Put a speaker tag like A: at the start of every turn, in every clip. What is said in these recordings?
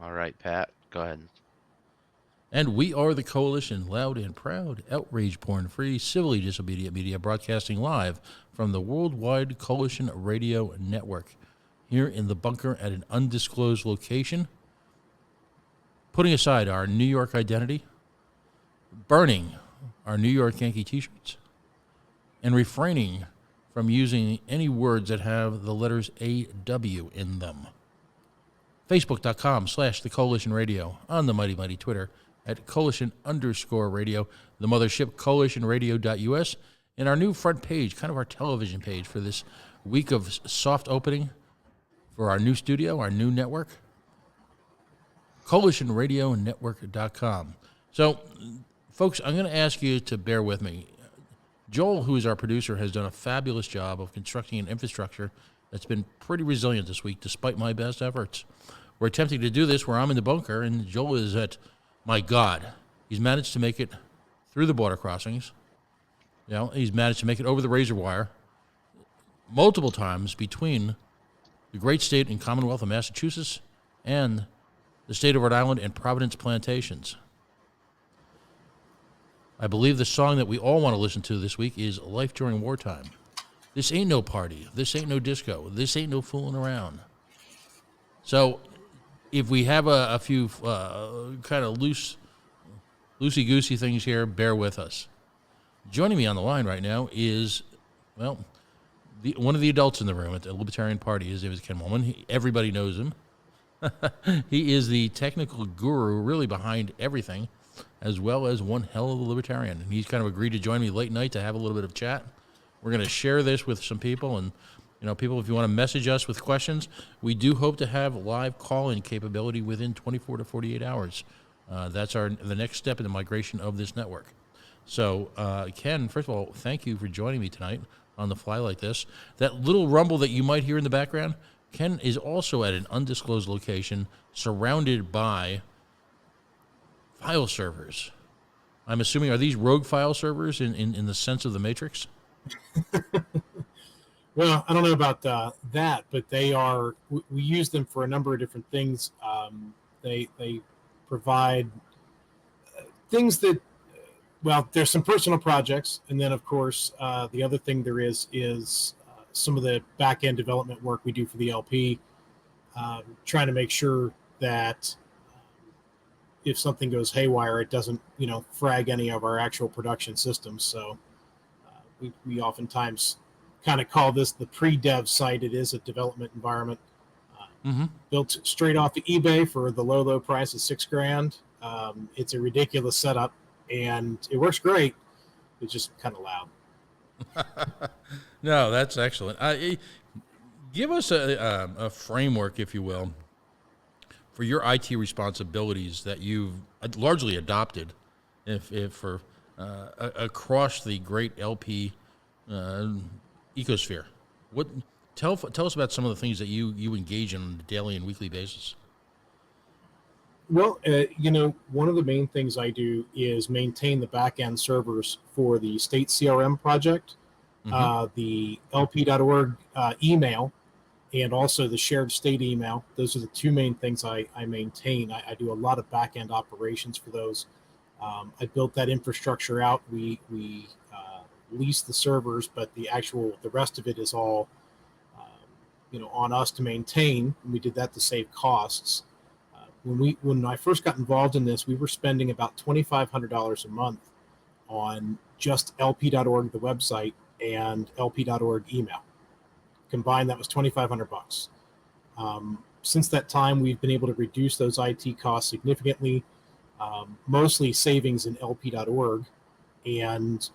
A: All right, Pat, go ahead.
B: And we are the Coalition, loud and proud, outrage porn free, civilly disobedient media, broadcasting live from the Worldwide Coalition Radio Network here in the bunker at an undisclosed location, putting aside our New York identity, burning our New York Yankee t shirts, and refraining from using any words that have the letters AW in them. Facebook.com/The Coalition Radio, on the mighty, mighty Twitter at Coalition_radio, the mothership coalitionradio.us, and our new front page, kind of our television page for this week of soft opening for our new studio, our new network, coalitionradionetwork.com. So, folks, I'm going to ask you to bear with me. Joel, who is our producer, has done a fabulous job of constructing an infrastructure that's been pretty resilient this week, despite my best efforts. We're attempting to do this where I'm in the bunker, and Joel is at, my God, he's managed to make it through the border crossings. You know, he's managed to make it over the razor wire multiple times between the great state and Commonwealth of Massachusetts and the state of Rhode Island and Providence Plantations. I believe the song that we all want to listen to this week is Life During Wartime. This ain't no party. This ain't no disco. This ain't no fooling around. So if we have a few kind of loosey-goosey things here, bear with us. Joining me on the line right now is, well, one of the adults in the room at the Libertarian Party. His name is Ken Wellman. Everybody knows him. He is the technical guru really behind everything, as well as one hell of a libertarian. And he's kind of agreed to join me late night to have a little bit of chat. We're going to share this with some people. And, you know, people, if you want to message us with questions, we do hope to have live call-in capability within 24 to 48 hours. That's the next step in the migration of this network. So, Ken, first of all, thank you for joining me tonight on the fly like this. That little rumble that you might hear in the background, Ken is also at an undisclosed location surrounded by file servers. I'm assuming, are these rogue file servers in the sense of the Matrix?
C: Well, I don't know about that, but they are. We use them for a number of different things. They provide things that, well, there's some personal projects, and then of course the other thing there is some of the back end development work we do for the LP, trying to make sure that if something goes haywire, it doesn't frag any of our actual production systems. So we oftentimes kind of call this the pre-dev site. It is a development environment built straight off of eBay for the low price of $6,000. It's a ridiculous setup, and it works great. It's just kind of loud.
B: No, that's excellent. Give us a framework, if you will, for your IT responsibilities that you've largely adopted, if for across the great LP ecosphere. Tell us about some of the things that you engage in on a daily and weekly basis.
C: Well, one of the main things I do is maintain the back-end servers for the state CRM project, the lp.org email, and also the shared state email. Those are the two main things I maintain. I do a lot of back-end operations for those. I built that infrastructure out. We lease the servers, but the rest of it is all on us to maintain. And we did that to save costs. When I first got involved in this, we were spending about $2,500 a month on just lp.org, the website, and lp.org email. Combined, that was $2,500. Since that time, we've been able to reduce those IT costs significantly, mostly savings in lp.org, and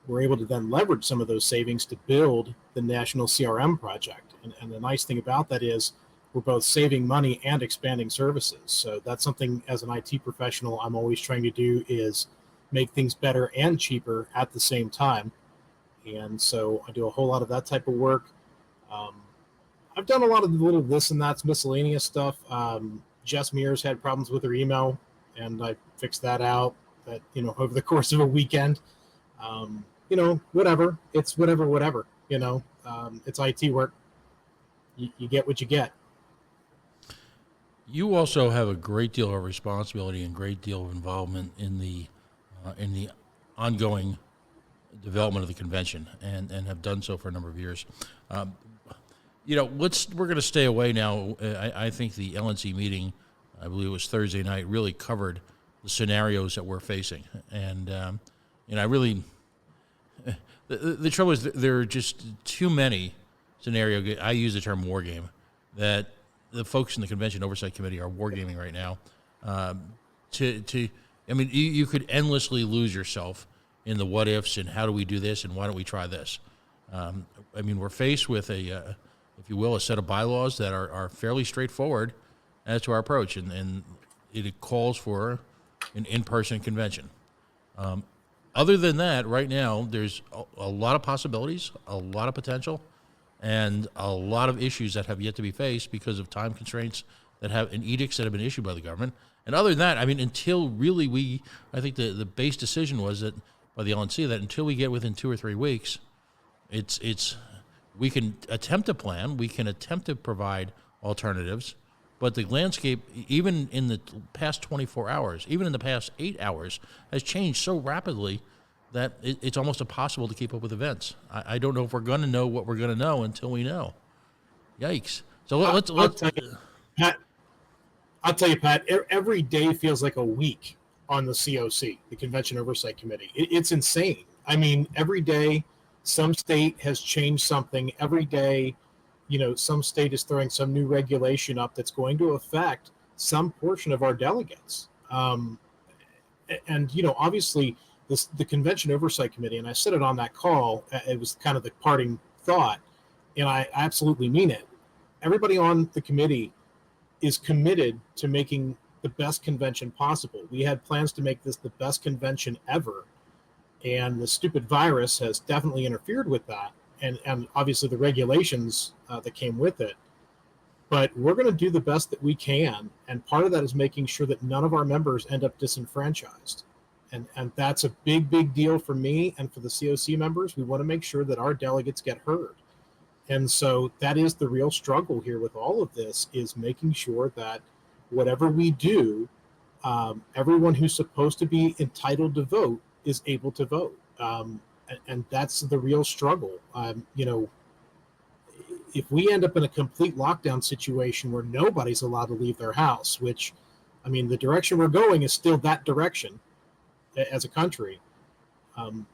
C: we're able to then leverage some of those savings to build the national CRM project. And the nice thing about that is we're both saving money and expanding services. So that's something as an IT professional I'm always trying to do, is make things better and cheaper at the same time. And so I do a whole lot of that type of work. I've done a lot of the little this and that's miscellaneous stuff. Jess Mears had problems with her email, and I fixed that out over the course of a weekend. Whatever. It's whatever. It's IT work. You get what you get.
B: You also have a great deal of responsibility and great deal of involvement in the ongoing development of the convention, and have done so for a number of years. Um, we're going to stay away now. I think the LNC meeting, I believe it was Thursday night, really covered the scenarios that we're facing, and I really the trouble is there are just too many scenario. I use the term war game that the folks in the convention oversight committee are wargaming right now. Um, to I mean, you could endlessly lose yourself in the what ifs and how do we do this and why don't we try this. I mean, we're faced with if you will, a set of bylaws that are fairly straightforward as to our approach, and it calls for an in-person convention. Other than that, right now, there's a lot of possibilities, a lot of potential, and a lot of issues that have yet to be faced because of time constraints that have and edicts that have been issued by the government. And other than that, I mean, until really I think the base decision was that by the LNC that until we get within 2 or 3 weeks, it's we can attempt to plan, we can attempt to provide alternatives, but the landscape, even in the past 24 hours, even in the past 8 hours, has changed so rapidly that it's almost impossible to keep up with events. I don't know if we're going to know what we're going to know until we know. Yikes! So let's
C: Tell you, Pat. I'll tell you, Pat. Every day feels like a week on the COC, the Convention Oversight Committee. It's insane. I mean, every day, some state has changed something. Every day, some state is throwing some new regulation up that's going to affect some portion of our delegates. And obviously, the Convention Oversight Committee, and I said it on that call, it was kind of the parting thought, and I absolutely mean it. Everybody on the committee is committed to making the best convention possible. We had plans to make this the best convention ever, and the stupid virus has definitely interfered with that, and obviously the regulations that came with it. But we're going to do the best that we can, and part of that is making sure that none of our members end up disenfranchised. And that's a big deal for me and for the COC members. We want to make sure that our delegates get heard. And so that is the real struggle here with all of this, is making sure that whatever we do, everyone who's supposed to be entitled to vote is able to vote. And that's the real struggle. If we end up in a complete lockdown situation where nobody's allowed to leave their house, which, I mean, the direction we're going is still that direction as a country.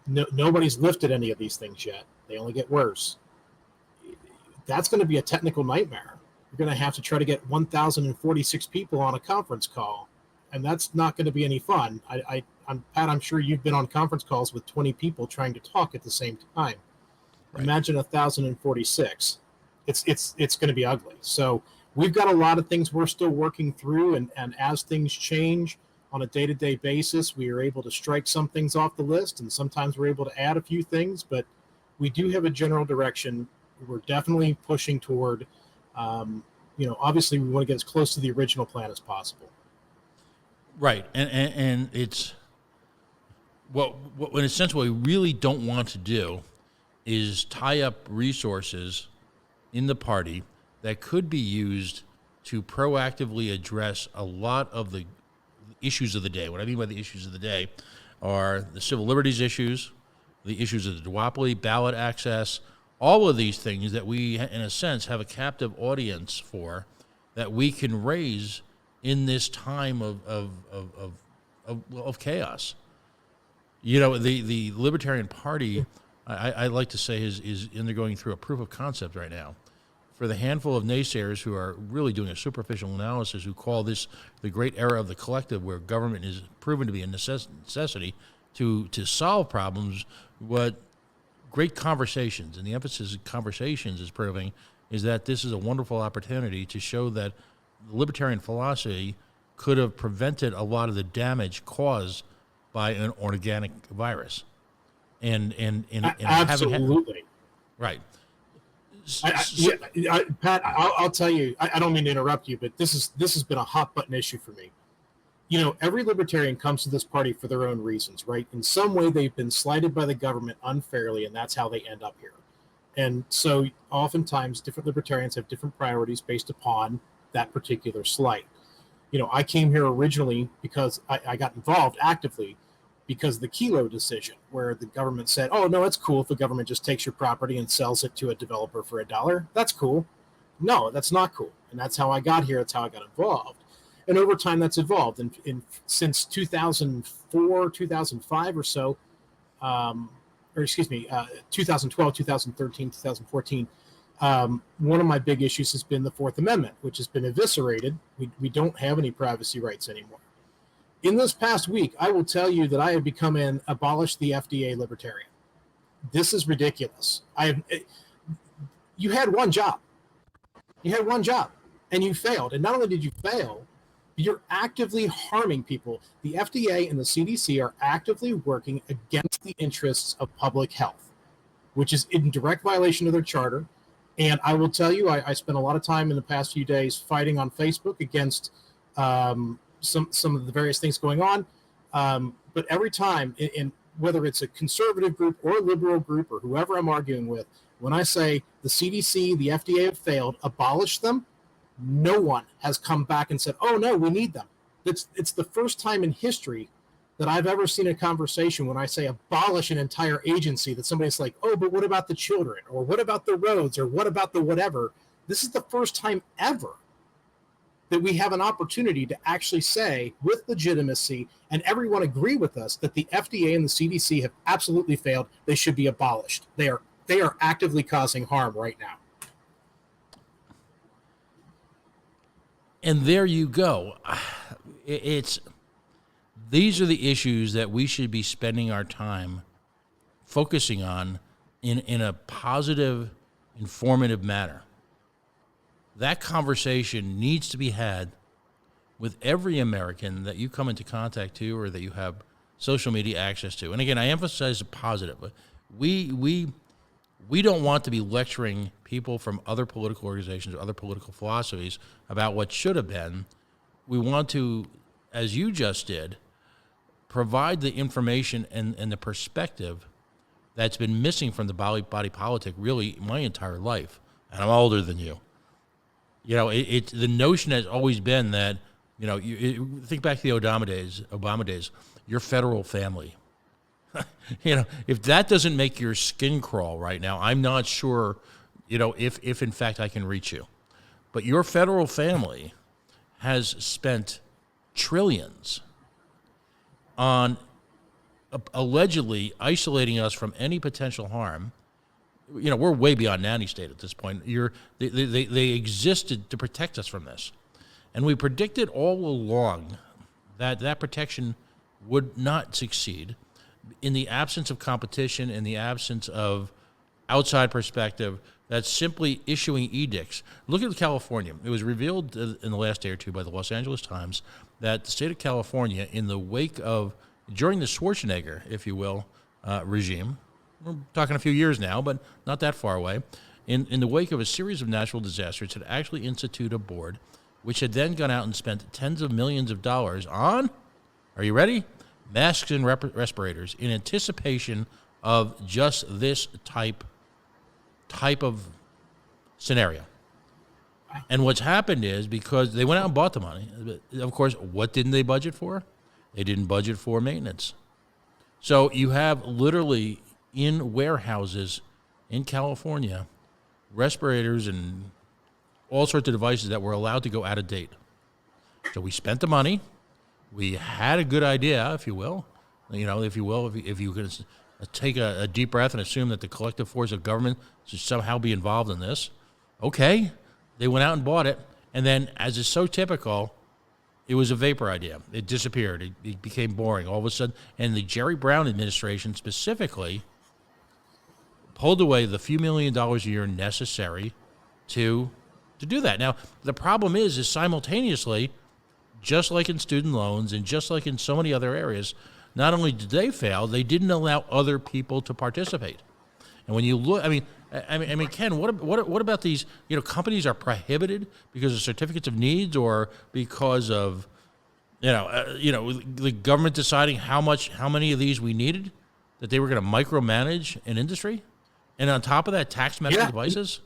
C: Nobody's lifted any of these things yet. They only get worse. That's going to be a technical nightmare. You're going to have to try to get 1,046 people on a conference call, and that's not going to be any fun. I'm Pat, I'm sure you've been on conference calls with 20 people trying to talk at the same time. Right. Imagine 1,046. It's going to be ugly. So we've got a lot of things we're still working through, and as things change on a day-to-day basis, we are able to strike some things off the list, and sometimes we're able to add a few things, but we do have a general direction. We're definitely pushing toward, obviously we want to get as close to the original plan as possible.
B: Right, and it's what in a sense what we really don't want to do is tie up resources in the party that could be used to proactively address a lot of the issues of the day. What I mean by the issues of the day are the civil liberties issues, the issues of the duopoly, ballot access, all of these things that we, in a sense, have a captive audience for, that we can raise in this time of chaos. The Libertarian Party, I like to say, is undergoing through a proof of concept right now. For the handful of naysayers who are really doing a superficial analysis, who call this the great era of the collective, where government is proven to be a necessity to solve problems, what great conversations, and the emphasis of conversations is proving, is that this is a wonderful opportunity to show that the libertarian philosophy could have prevented a lot of the damage caused by an organic virus. And
C: absolutely.
B: Right.
C: Pat, I'll tell you, I don't mean to interrupt you, but this has been a hot button issue for me. Every libertarian comes to this party for their own reasons, right? In some way, they've been slighted by the government unfairly, and that's how they end up here. And so oftentimes, different libertarians have different priorities based upon that particular slight. I came here originally because I got involved actively because of the Kelo decision, where the government said, oh, no, it's cool if the government just takes your property and sells it to a developer for $1. That's cool. No, that's not cool. And that's how I got here. That's how I got involved. And over time, that's evolved. And since 2004, 2005 or so, or excuse me, 2012, 2013, 2014, one of my big issues has been the Fourth Amendment, which has been eviscerated. We don't have any privacy rights anymore. In this past week, I will tell you that I have become an abolish the FDA libertarian. This is ridiculous. You had one job. You had one job, and you failed. And not only did you fail, but you're actively harming people. The FDA and the CDC are actively working against the interests of public health, which is in direct violation of their charter. And I will tell you, I spent a lot of time in the past few days fighting on Facebook against some of the various things going on. But every time, in whether it's a conservative group or a liberal group or whoever I'm arguing with, when I say the CDC, the FDA have failed, abolish them, no one has come back and said, oh, no, we need them. It's the first time in history that I've ever seen a conversation when I say abolish an entire agency that somebody's like, oh, but what about the children? Or what about the roads? Or what about the whatever? This is the first time ever that we have an opportunity to actually say with legitimacy, and everyone agree with us, that the FDA and the CDC have absolutely failed. They should be abolished. They are actively causing harm right now.
B: And there you go. These are the issues that we should be spending our time focusing on in a positive, informative manner. That conversation needs to be had with every American that you come into contact to or that you have social media access to. And again, I emphasize the positive. We don't want to be lecturing people from other political organizations or other political philosophies about what should have been. We want to, as you just did, provide the information and the perspective that's been missing from the body politic really my entire life. And I'm older than you. It's the notion has always been that, you think back to the Obama days, your federal family. If that doesn't make your skin crawl right now, I'm not sure, if in fact I can reach you. But your federal family has spent trillions on allegedly isolating us from any potential harm. We're way beyond nanny state at this point. They existed to protect us from this. And we predicted all along that protection would not succeed in the absence of competition, in the absence of outside perspective, that's simply issuing edicts. Look at California. It was revealed in the last day or two by the Los Angeles Times that the state of California, in the wake of, during the Schwarzenegger, if you will, regime, we're talking a few years now, but not that far away, in the wake of a series of natural disasters, had actually instituted a board which had then gone out and spent tens of millions of dollars on, are you ready? Masks and respirators in anticipation of just this type of scenario. And what's happened is, because they went out and bought the money, of course, what didn't they budget for? They didn't budget for maintenance. So you have literally in warehouses in California, respirators and all sorts of devices that were allowed to go out of date. So we spent the money. We had a good idea, if you will. If you could take a deep breath and assume that the collective force of government should somehow be involved in this. Okay, they went out and bought it, and then, as is so typical, it was a vapor idea. It disappeared. It became boring all of a sudden. And the Jerry Brown administration specifically pulled away the few $1 million a year necessary to do that. Now, the problem is simultaneously, just like in student loans and just like in so many other areas, not only did they fail, they didn't allow other people to participate. And when you look, I mean, Ken, what about these? Companies are prohibited because of certificates of needs, or because of, the government deciding how many of these we needed, that they were going to micromanage an industry, and on top of that, tax medical devices.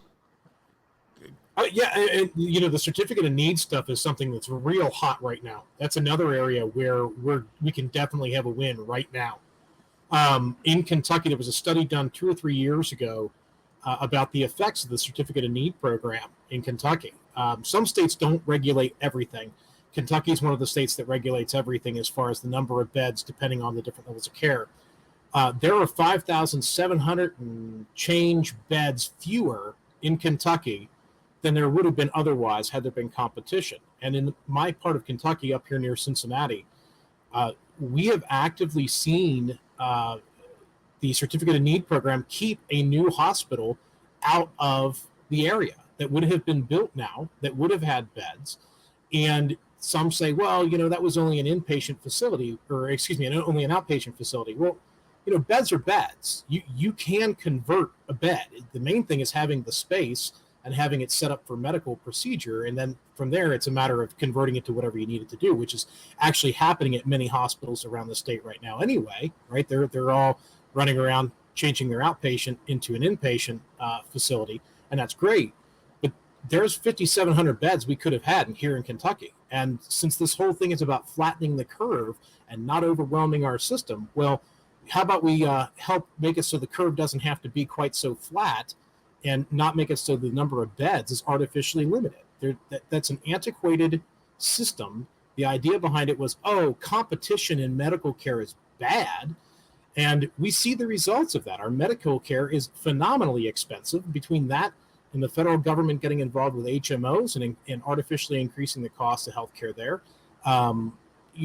C: Yeah, and the certificate of need stuff is something that's real hot right now. That's another area where we can definitely have a win right now. In Kentucky, there was a study done 2 or 3 years ago about the effects of the certificate of need program in Kentucky. Some states don't regulate everything. Kentucky is one of the states that regulates everything as far as the number of beds, depending on the different levels of care. There are 5,700 and change beds fewer in Kentucky than there would have been otherwise had there been competition. And in my part of Kentucky, up here near Cincinnati, we have actively seen the certificate of need program keep a new hospital out of the area that would have been built now, that would have had beds. And some say, well, that was only an inpatient facility, or excuse me, only an outpatient facility. Well, beds are beds. You can convert a bed. The main thing is having the space and having it set up for medical procedure. And then from there, it's a matter of converting it to whatever you need it to do, which is actually happening at many hospitals around the state right now anyway, right? They're all running around changing their outpatient into an inpatient facility, and that's great. But there's 5,700 beds we could have had here in Kentucky. And since this whole thing is about flattening the curve and not overwhelming our system, well, how about we help make it so the curve doesn't have to be quite so flat and not make it so the number of beds is artificially limited. That's an antiquated system. The idea behind it was, competition in medical care is bad. And we see the results of that. Our medical care is phenomenally expensive. Between that and the federal government getting involved with HMOs and artificially increasing the cost of healthcare there,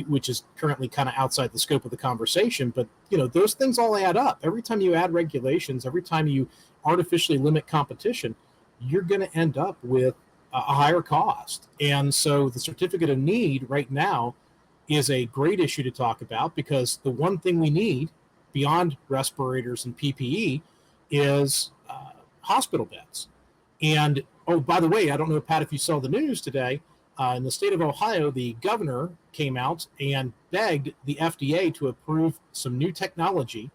C: which is currently kind of outside the scope of the conversation. But, those things all add up. Every time you add regulations, every time you artificially limit competition, you're going to end up with a higher cost. And so the certificate of need right now is a great issue to talk about, because the one thing we need beyond respirators and PPE is hospital beds. And, by the way, I don't know, Pat, if you saw the news today, in the state of Ohio, the governor came out and begged the FDA to approve some new technology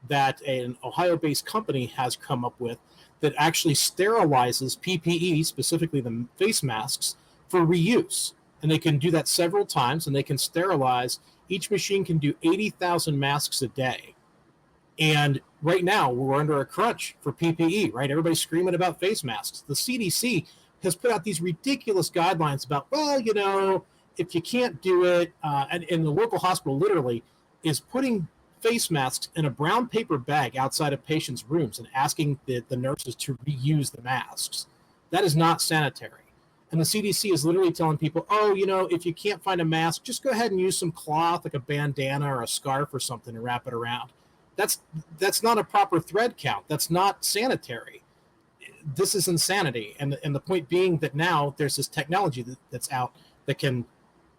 C: that an Ohio-based company has come up with that actually sterilizes PPE, specifically the face masks, for reuse. And they can do that several times, and they can sterilize. Each machine can do 80,000 masks a day. And right now, we're under a crunch for PPE, right? Everybody's screaming about face masks. The CDC has put out these ridiculous guidelines about, if you can't do it, and the local hospital literally is putting face masks in a brown paper bag outside of patients' rooms and asking the nurses to reuse the masks. That is not sanitary. And the CDC is literally telling people, if you can't find a mask, just go ahead and use some cloth, like a bandana or a scarf or something, and wrap it around. That's not a proper thread count. That's not sanitary. This is insanity. And the point being that now there's this technology that's out that can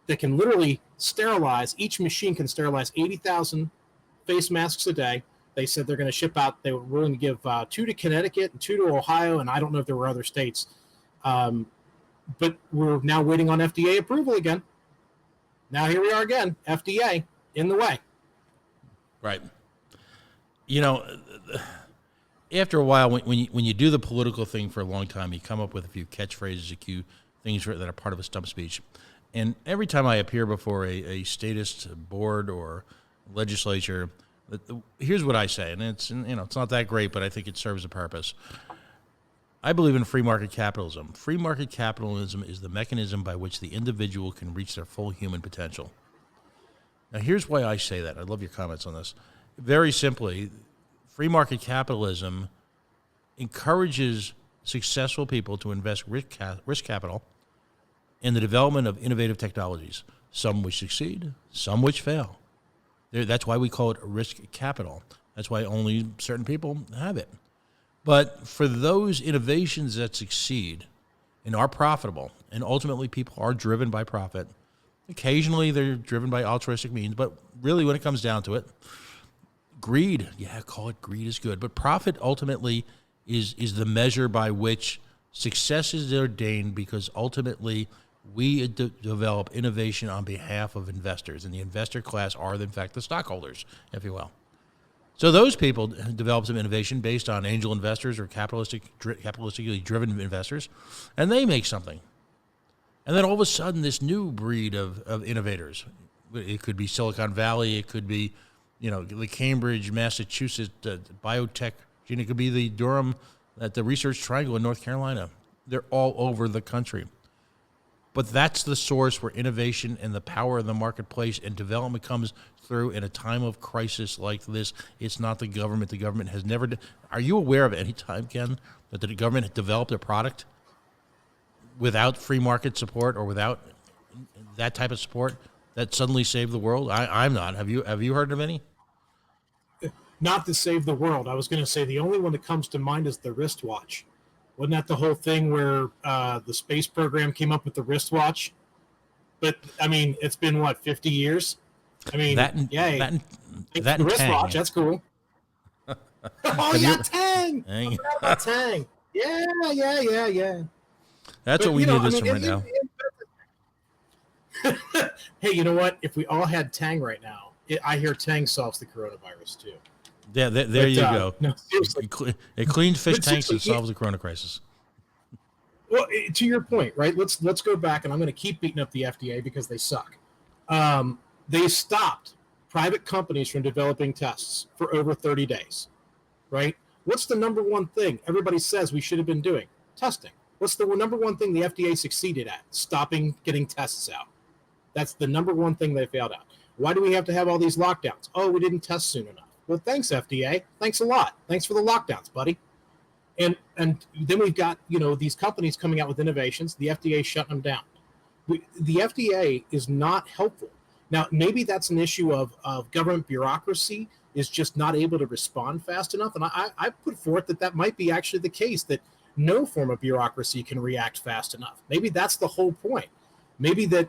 C: literally sterilize. Each machine can sterilize 80,000 face masks a day. They said they're going to ship out. They were willing to give 2 to Connecticut and 2 to Ohio, and I don't know if there were other states. But we're now waiting on FDA approval again. Now here we are again, FDA in the way.
B: Right. After a while, when you do the political thing for a long time, you come up with a few catchphrases, a few things that are part of a stump speech. And every time I appear before a statist board or legislature, here's what I say, and it's not that great, but I think it serves a purpose. I believe in free market capitalism. Free market capitalism is the mechanism by which the individual can reach their full human potential. Now, here's why I say that. I'd love your comments on this. Very simply, free market capitalism encourages successful people to invest risk capital in the development of innovative technologies, some which succeed, some which fail. That's why we call it risk capital. That's why only certain people have it. But for those innovations that succeed and are profitable, and ultimately people are driven by profit, occasionally they're driven by altruistic means, but really when it comes down to it, greed, call it greed is good, but profit ultimately is the measure by which success is ordained, because ultimately we develop innovation on behalf of investors, and the investor class are, in fact, the stockholders, if you will. So those people develop some innovation based on angel investors or capitalistically driven investors, and they make something. And then all of a sudden, this new breed of innovators, it could be Silicon Valley, it could be, the Cambridge, Massachusetts biotech, it could be the Durham, the Research Triangle in North Carolina. They're all over the country. But that's the source where innovation and the power of the marketplace and development comes through in a time of crisis like this. It's not the government. The government has never. Are you aware of any time, Ken, that the government had developed a product without free market support or without that type of support that suddenly saved the world? I'm not. Have you heard of any?
C: Not to save the world. I was going to say the only one that comes to mind is the wristwatch. Wasn't that the whole thing where the space program came up with the wristwatch? But I mean, it's been 50 years. I mean,
B: that
C: the wristwatch. That's cool. Oh yeah, Tang. Tang. Yeah.
B: That's what we need this right now.
C: Hey, you know what? If we all had Tang right now, I hear Tang solves the coronavirus too.
B: Yeah, there you go.
C: No, seriously.
B: A clean fish tanks and solves the corona crisis.
C: Well, to your point, right? Let's go back, and I'm going to keep beating up the FDA because they suck. They stopped private companies from developing tests for over 30 days, right? What's the number one thing everybody says we should have been doing? Testing. What's the number one thing the FDA succeeded at? Stopping getting tests out. That's the number one thing they failed at. Why do we have to have all these lockdowns? Oh, we didn't test soon enough. Well, thanks, FDA. Thanks a lot. Thanks for the lockdowns, buddy. And then we've got, these companies coming out with innovations. The FDA shutting them down. The FDA is not helpful. Now, maybe that's an issue of government bureaucracy is just not able to respond fast enough. And I put forth that might be actually the case, that no form of bureaucracy can react fast enough. Maybe that's the whole point. Maybe that,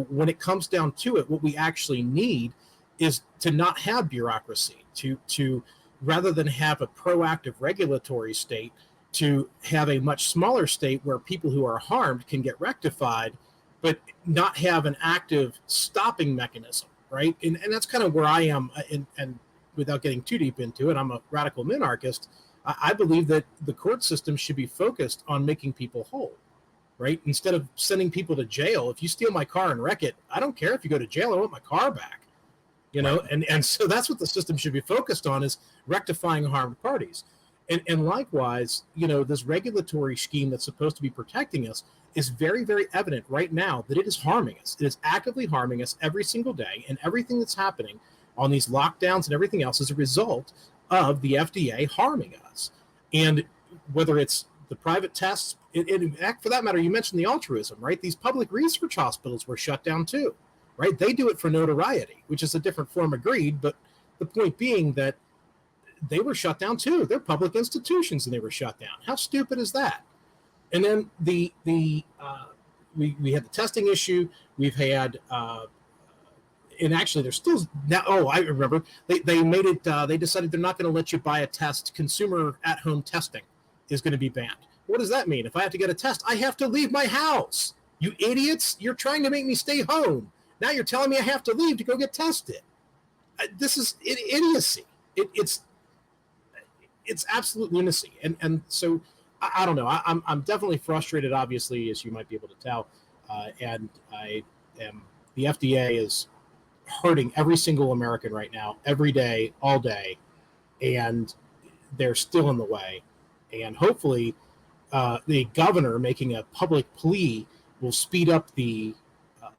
C: when it comes down to it, what we actually need is to not have bureaucracy, to rather than have a proactive regulatory state, to have a much smaller state where people who are harmed can get rectified, but not have an active stopping mechanism, right? And that's kind of where I am. And without getting too deep into it, I'm a radical minarchist. I believe that the court system should be focused on making people whole, right? Instead of sending people to jail. If you steal my car and wreck it, I don't care if you go to jail. I want my car back. And so that's what the system should be focused on, is rectifying harmed parties. And likewise, this regulatory scheme that's supposed to be protecting us is very, very evident right now that it is harming us. It is actively harming us every single day, and everything that's happening on these lockdowns and everything else is a result of the FDA harming us. And whether it's the private tests, for that matter, you mentioned the altruism, right? These public research hospitals were shut down too. Right? They do it for notoriety, which is a different form of greed. But the point being that they were shut down too. They're public institutions and they were shut down. How stupid is that? And then we had the testing issue. We've had, and actually there's still now. Oh, I remember they made it. They decided they're not going to let you buy a test. Consumer at-home testing is going to be banned. What does that mean? If I have to get a test, I have to leave my house. You idiots! You're trying to make me stay home. Now you're telling me I have to leave to go get tested. This is idiocy. It's absolute lunacy. And so I don't know. I'm definitely frustrated, obviously, as you might be able to tell. And the FDA is hurting every single American right now, every day, all day, and they're still in the way. And hopefully the governor making a public plea will speed up the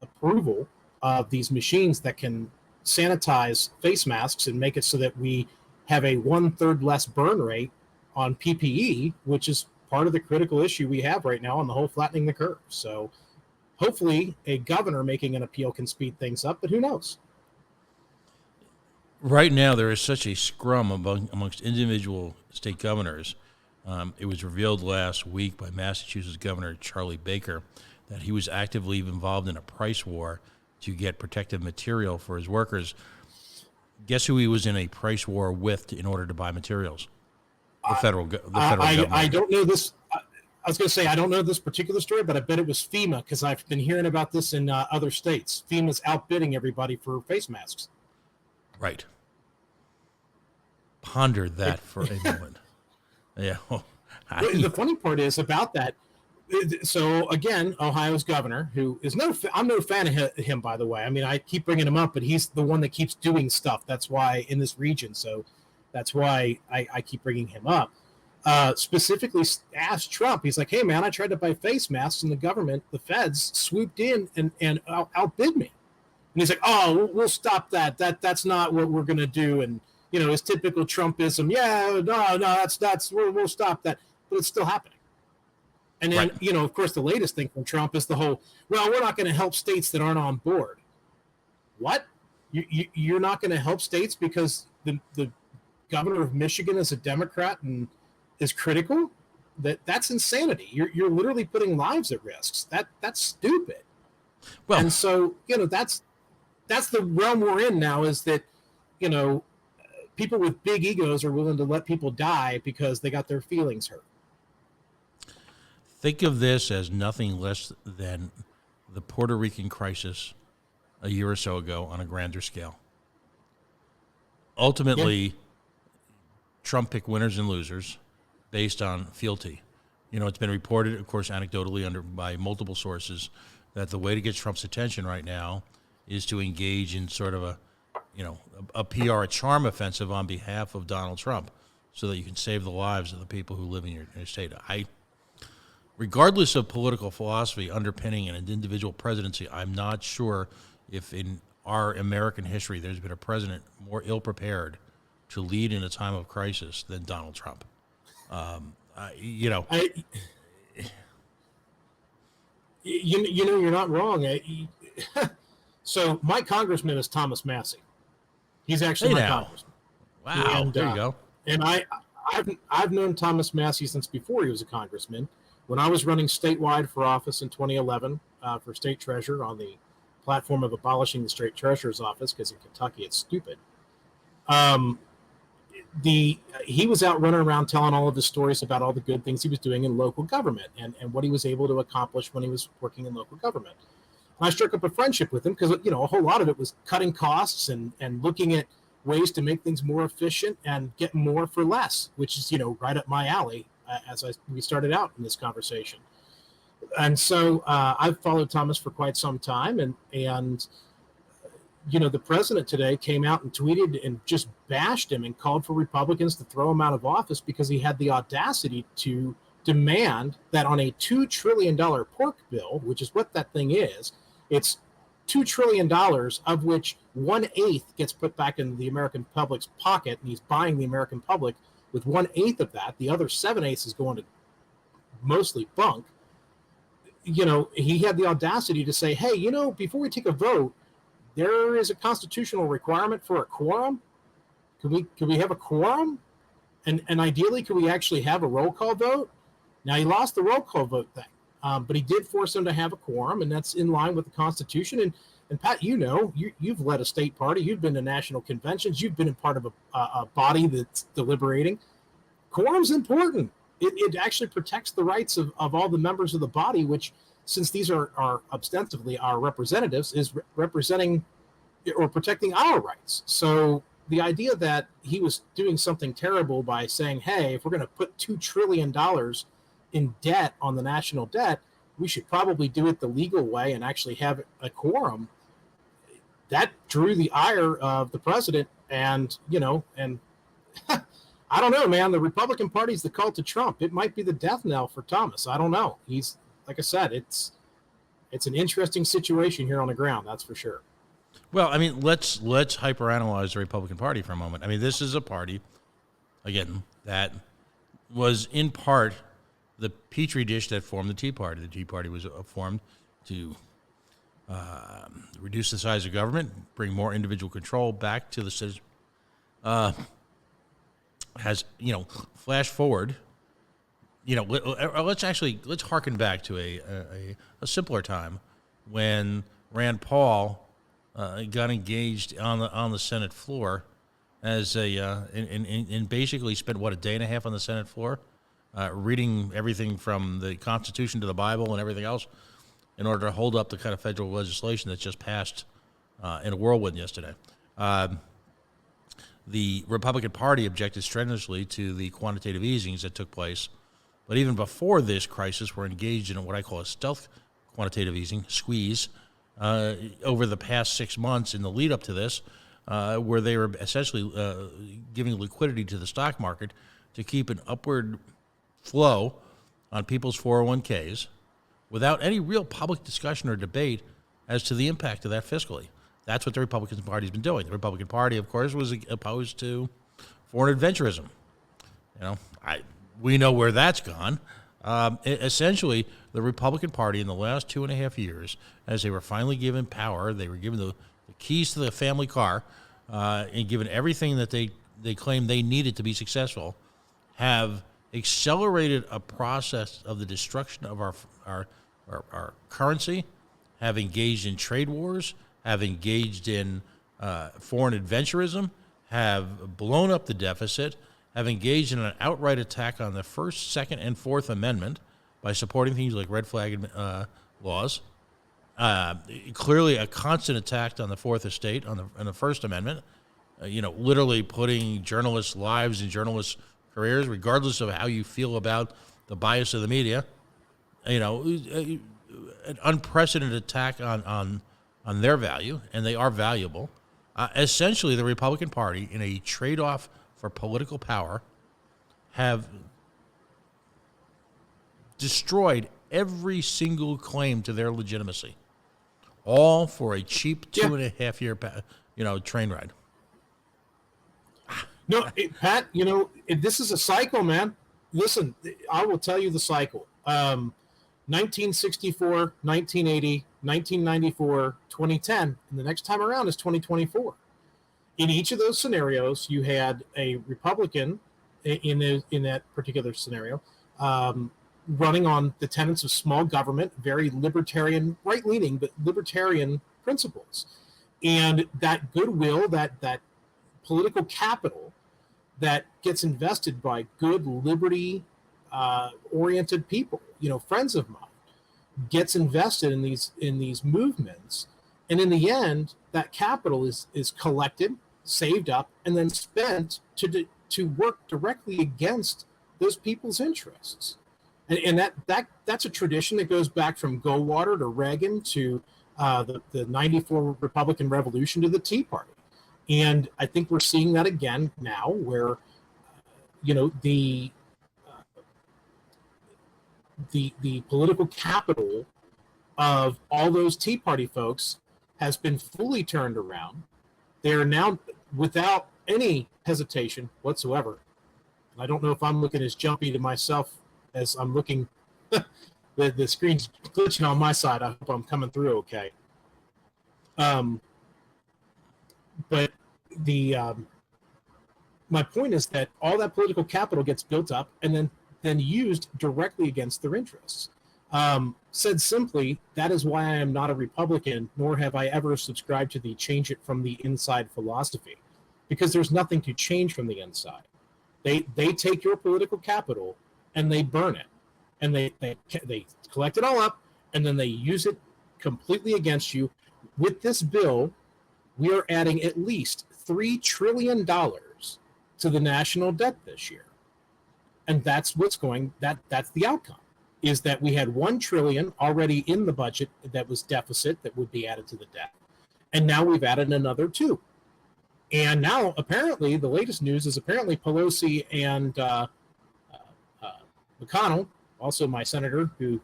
C: approval of these machines that can sanitize face masks and make it so that we have a 1/3 less burn rate on PPE, which is part of the critical issue we have right now on the whole flattening the curve. So hopefully a governor making an appeal can speed things up, but who knows?
B: Right now, there is such a scrum amongst individual state governors. It was revealed last week by Massachusetts Governor Charlie Baker that he was actively involved in a price war to get protective material for his workers. Guess who he was in a price war with in order to buy materials? The federal government.
C: I don't know this. I was going to say, I don't know this particular story, but I bet it was FEMA, because I've been hearing about this in other states. FEMA's outbidding everybody for face masks.
B: Right. pondered that for a moment. Yeah.
C: The funny part is about that. So again, Ohio's governor, who is I'm no fan of him, by the way. I mean, I keep bringing him up, but he's the one that keeps doing stuff. That's why in this region. So that's why I keep bringing him up. Specifically asked Trump. He's like, "Hey, man, I tried to buy face masks, and the government, the feds, swooped in and outbid me." And he's like, "Oh, we'll stop that. That's not what we're gonna do." And his typical Trumpism. Yeah, no, that's we'll stop that, but it's still happening. And then,
B: right.
C: Of course, the latest thing from Trump is the whole, well, we're not going to help states that aren't on board. What? You're not going to help states because the governor of Michigan is a Democrat and is critical? That's insanity. You're literally putting lives at risk. That's stupid.
B: Well,
C: and so, that's the realm we're in now, is that, people with big egos are willing to let people die because they got their feelings hurt.
B: Think of this as nothing less than the Puerto Rican crisis a year or so ago on a grander scale. Ultimately, Trump picked winners and losers based on fealty. It's been reported, of course, anecdotally by multiple sources, that the way to get Trump's attention right now is to engage in sort of a PR, a charm offensive on behalf of Donald Trump, so that you can save the lives of the people who live in your state. Regardless of political philosophy underpinning an individual presidency, I'm not sure if in our American history there's been a president more ill-prepared to lead in a time of crisis than Donald Trump.
C: You're not wrong. So my congressman is Thomas Massey. He's actually my congressman.
B: Wow, and, there you go.
C: And I've known Thomas Massey since before he was a congressman. When I was running statewide for office in 2011 for state treasurer on the platform of abolishing the state treasurer's office, because in Kentucky it's stupid. He was out running around telling all of his stories about all the good things he was doing in local government and what he was able to accomplish when he was working in local government. And I struck up a friendship with him because a whole lot of it was cutting costs and looking at ways to make things more efficient and get more for less, which is right up my alley. As we started out in this conversation. And so I've followed Thomas for quite some time. And the president today came out and tweeted and just bashed him and called for Republicans to throw him out of office because he had the audacity to demand that on a $2 trillion pork bill, which is what that thing is, it's $2 trillion, of which 1/8 gets put back in the American public's pocket, and he's buying the American public with 1/8 of that. The other 7/8 is going to mostly bunk. He had the audacity to say, hey, before we take a vote, there is a constitutional requirement for a quorum. Can we have a quorum? And ideally, could we actually have a roll call vote? Now, he lost the roll call vote thing, but he did force them to have a quorum, and that's in line with the Constitution. And Pat, you've led a state party. You've been to national conventions. You've been a part of a body that's deliberating. Quorum's important. It actually protects the rights of all the members of the body, which, since these are ostensibly our representatives, is representing or protecting our rights. So the idea that he was doing something terrible by saying, hey, if we're going to put $2 trillion in debt on the national debt, we should probably do it the legal way and actually have a quorum. That drew the ire of the president. And I don't know, man. The Republican Party's the cult of Trump. It might be the death knell for Thomas. I don't know. He's, like I said, it's an interesting situation here on the ground. That's for sure.
B: Well, I mean, let's hyperanalyze the Republican Party for a moment. I mean, this is a party, again, that was in part the petri dish that formed the Tea Party. The Tea Party was formed to reduce the size of government, bring more individual control back to the citizen. Has, flash forward, let's harken back to a simpler time when Rand Paul got engaged on the Senate floor as and basically spent a day and a half on the Senate floor reading everything from the Constitution to the Bible and everything else in order to hold up the kind of federal legislation that's just passed in a whirlwind yesterday. The Republican Party objected strenuously to the quantitative easings that took place. But even before this crisis, we're engaged in what I call a stealth quantitative easing, squeeze, over the past 6 months in the lead up to this, where they were essentially giving liquidity to the stock market to keep an upward flow on people's 401ks without any real public discussion or debate as to the impact of that fiscally. That's what the Republican Party's been doing. The Republican Party, of course, was opposed to foreign adventurism. We know where that's gone. Essentially, the Republican Party in the last 2.5 years, as they were finally given power, they were given the keys to the family car, and given everything that they claimed they needed to be successful, have accelerated a process of the destruction of our currency, have engaged in trade wars, have engaged in foreign adventurism, have blown up the deficit, have engaged in an outright attack on the First, Second, and Fourth Amendment by supporting things like red flag laws. Clearly a constant attack on the Fourth Estate, on the First Amendment, literally putting journalists' lives and journalists' careers, regardless of how you feel about the bias of the media, an unprecedented attack on their value, and they are valuable. Essentially, the Republican Party, in a trade-off for political power, have destroyed every single claim to their legitimacy, all for a cheap 2.5 year, train ride.
C: No, Pat, this is a cycle, man. Listen, I will tell you the cycle. 1964, 1980, 1994, 2010, and the next time around is 2024. In each of those scenarios, you had a Republican in that particular scenario running on the tenets of small government, very libertarian, right-leaning, but libertarian principles. And that goodwill, that political capital that gets invested by good, liberty-oriented people, friends of mine, gets invested in these movements. And in the end, that capital is collected, saved up, and then spent to work directly against those people's interests. And that's a tradition that goes back from Goldwater to Reagan to the 94 Republican Revolution to the Tea Party. And I think we're seeing that again now, where the political capital of all those Tea Party folks has been fully turned around. They are now, without any hesitation whatsoever, I don't know if I'm looking as jumpy to myself as I'm looking. The screen's glitching on my side. I hope I'm coming through okay. But my point is that all that political capital gets built up and then used directly against their interests. Said simply, that is why I am not a Republican, nor have I ever subscribed to the change it from the inside philosophy, because there's nothing to change from the inside. They take your political capital and they burn it, and they collect it all up, and then they use it completely against you. With this bill, we are adding at least $3 trillion to the national debt this year. And that's that's the outcome, is that we had $1 trillion already in the budget that was deficit that would be added to the debt. And now we've added another 2. And now apparently the latest news is apparently Pelosi and McConnell, also my senator, who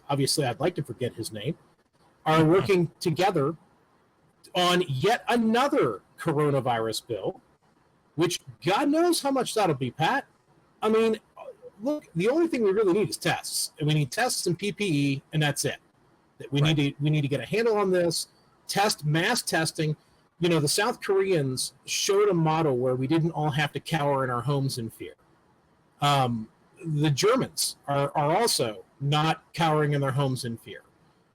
C: obviously I'd like to forget his name, are working together on yet another coronavirus bill, which God knows how much that'll be, Pat. I mean, look, the only thing we really need is tests, and we need tests and PPE, and that's it. We need to get a handle on this. Mass testing. The South Koreans showed a model where we didn't all have to cower in our homes in fear. The Germans are also not cowering in their homes in fear.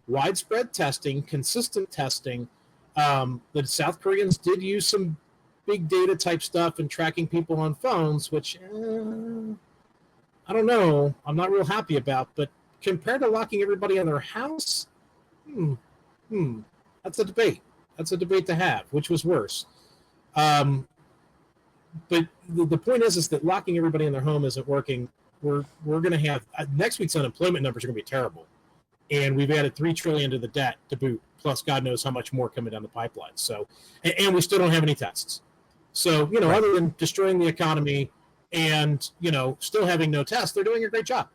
C: Widespread testing, consistent testing. The South Koreans did use some big data type stuff and tracking people on phones, which I don't know, I'm not real happy about. But compared to locking everybody in their house, that's a debate. That's a debate to have. Which was worse? but the point is that locking everybody in their home isn't working. We're going to have next week's unemployment numbers are going to be terrible, and we've added $3 trillion to the debt to boot. Plus, God knows how much more coming down the pipeline. So, and we still don't have any tests. So, you know,
B: Right.
C: other than destroying the economy and, you know, still having no tests, they're doing a great job.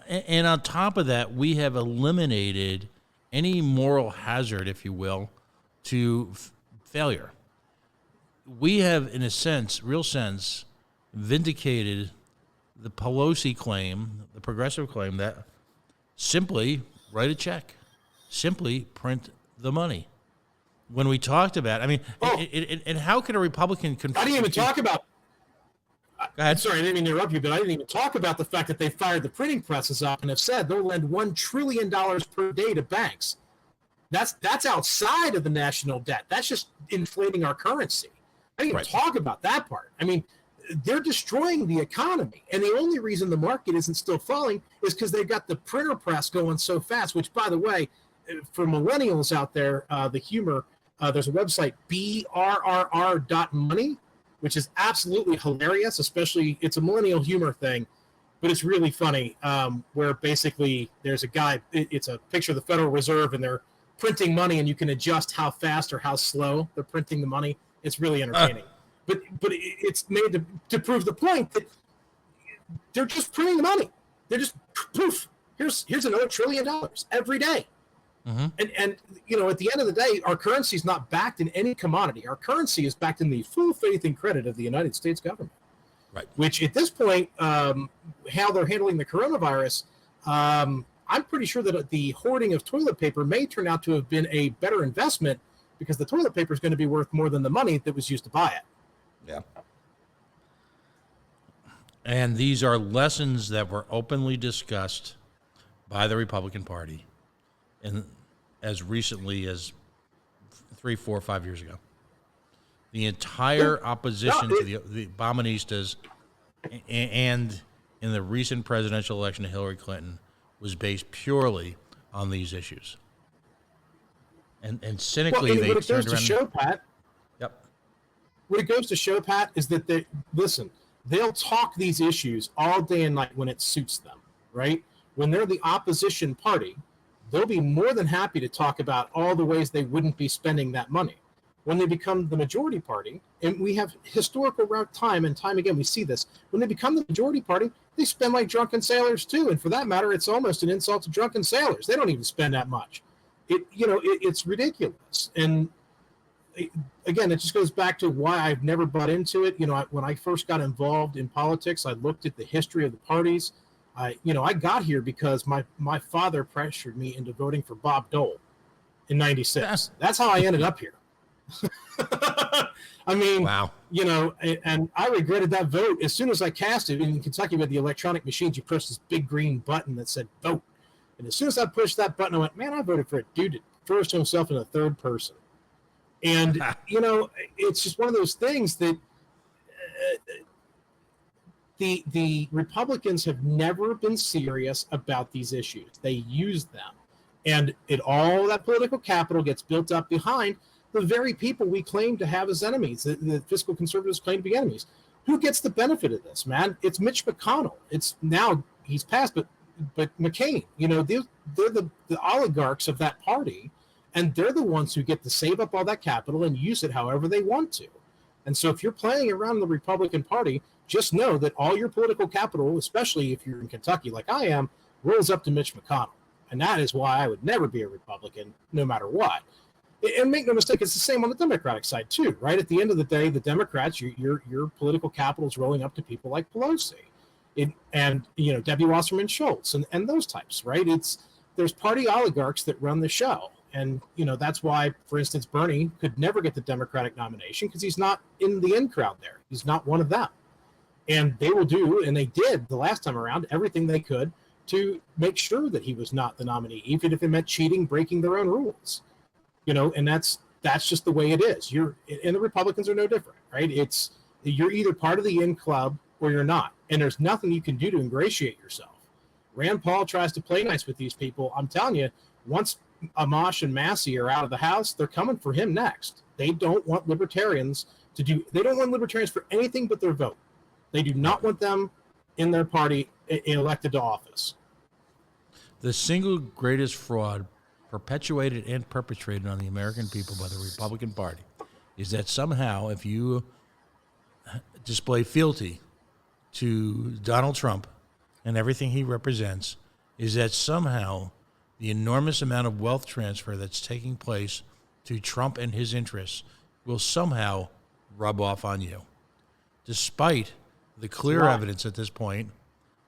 B: And on top of that, we have eliminated any moral hazard, if you will, to failure. We have, in a sense, real sense, vindicated the Pelosi claim, the progressive claim that simply write a check, simply print the money. When we talked about, I mean, and how can a Republican?
C: I didn't even talk about.
B: Go ahead.
C: Sorry, I didn't mean to interrupt you, but I didn't even talk about the fact that they fired the printing presses up and have said they'll lend $1 trillion per day to banks. That's outside of the national debt. That's just inflating our currency. I didn't even talk about that part. I mean, they're destroying the economy. And the only reason the market isn't still falling is because they've got the printer press going so fast, which, by the way, for millennials out there, the humor, there's a website, brrr.money, which is absolutely hilarious, especially it's a millennial humor thing, but it's really funny, where basically there's a guy, it's a picture of the Federal Reserve, and they're printing money, and you can adjust how fast or how slow they're printing the money. It's really entertaining. But it's made to prove the point that they're just printing the money. They're just poof. Here's another $1 trillion every day. Mm-hmm. And you know, at the end of the day, our currency is not backed in any commodity. Our currency is backed in the full faith and credit of the United States government. Right. Which at this point, how they're handling the coronavirus, I'm pretty sure that the hoarding of toilet paper may turn out to have been a better investment, because the toilet paper is going to be worth more than the money that was used to buy it.
B: Yeah. And these are lessons that were openly discussed by the Republican Party in as recently as 3, 4, 5 years ago. The entire opposition to the Obaministas and in the recent presidential election of Hillary Clinton was based purely on these issues. And cynically, they turned around.
C: Show, Pat, what it goes to show, Pat, is that they'll talk these issues all day and night when it suits them, right? When they're the opposition party, they'll be more than happy to talk about all the ways they wouldn't be spending that money. When they become the majority party, and we have historical time and time again, we see this, when they become the majority party, they spend like drunken sailors too. And for that matter, it's almost an insult to drunken sailors. They don't even spend that much. It's ridiculous. And again, it just goes back to why I've never bought into it. You know, when I first got involved in politics, I looked at the history of the parties. I got here because my father pressured me into voting for Bob Dole in '96. Yeah. That's how I ended up here. I mean, wow. You know, and I regretted that vote as soon as I cast it. In Kentucky, with the electronic machines, you push this big green button that said vote. And as soon as I pushed that button, I went, man, I voted for a dude that refers to himself in the third person. And, you know, it's just one of those things that the Republicans have never been serious about these issues. They use them. And all that political capital gets built up behind the very people we claim to have as enemies, the fiscal conservatives claim to be enemies. Who gets the benefit of this, man? It's Mitch McConnell. It's now he's passed, but McCain, you know, they're the oligarchs of that party, and they're the ones who get to save up all that capital and use it however they want to. And so if you're playing around the Republican Party, just know that all your political capital, especially if you're in Kentucky like I am, rolls up to Mitch McConnell. And that is why I would never be a Republican, no matter what. And make no mistake, it's the same on the Democratic side too, right? At the end of the day, the Democrats, your political capital is rolling up to people like Pelosi. And you know, Debbie Wasserman Schultz and those types, right? There's party oligarchs that run the show. And, you know, that's why, for instance, Bernie could never get the Democratic nomination, because he's not in the in crowd there. He's not one of them. And they will do, and they did the last time around, everything they could to make sure that he was not the nominee, even if it meant cheating, breaking their own rules. You know, and that's just the way it is. And the Republicans are no different, right? You're either part of the in club or you're not. And there's nothing you can do to ingratiate yourself. Rand Paul tries to play nice with these people. I'm telling you, once Amash and Massey are out of the house, they're coming for him next. They don't want libertarians they don't want libertarians for anything but their vote. They do not want them in their party elected to office.
B: The single greatest fraud perpetuated and perpetrated on the American people by the Republican Party is that somehow if you display fealty to Donald Trump and everything he represents, is that somehow the enormous amount of wealth transfer that's taking place to Trump and his interests will somehow rub off on you, despite the clear evidence at this point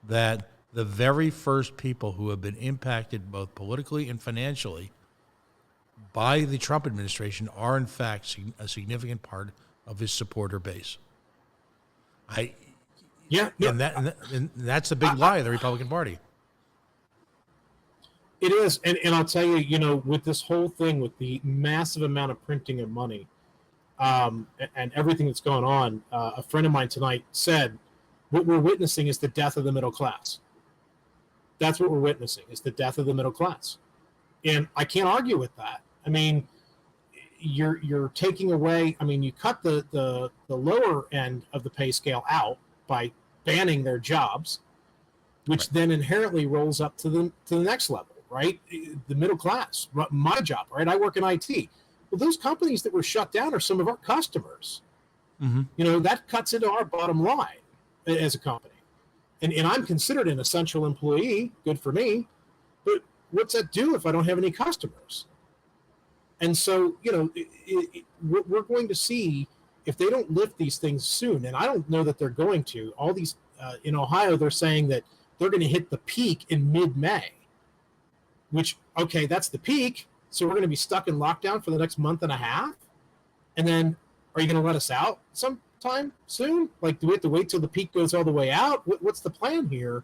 B: that the very first people who have been impacted both politically and financially by the Trump administration are, in fact, a significant part of his supporter base. And that's the big lie of the Republican Party.
C: It is, and I'll tell you, with this whole thing, with the massive amount of printing of money, and everything that's going on, a friend of mine tonight said, what we're witnessing is the death of the middle class. That's what we're witnessing, is the death of the middle class. And I can't argue with that. I mean, you're taking away, you cut the lower end of the pay scale out by banning their jobs, which then inherently rolls up to the next level, right? The middle class, my job, right? I work in IT. Well, those companies that were shut down are some of our customers. Mm-hmm. That cuts into our bottom line as a company. And I'm considered an essential employee, good for me, but what's that do if I don't have any customers? And so, we're going to see if they don't lift these things soon, and I don't know that they're going to. All these, in Ohio, they're saying that they're going to hit the peak in mid-May, which, okay, that's the peak. So we're going to be stuck in lockdown for the next month and a half. And then are you going to let us out sometime soon? Like, do we have to wait till the peak goes all the way out? What's the plan here?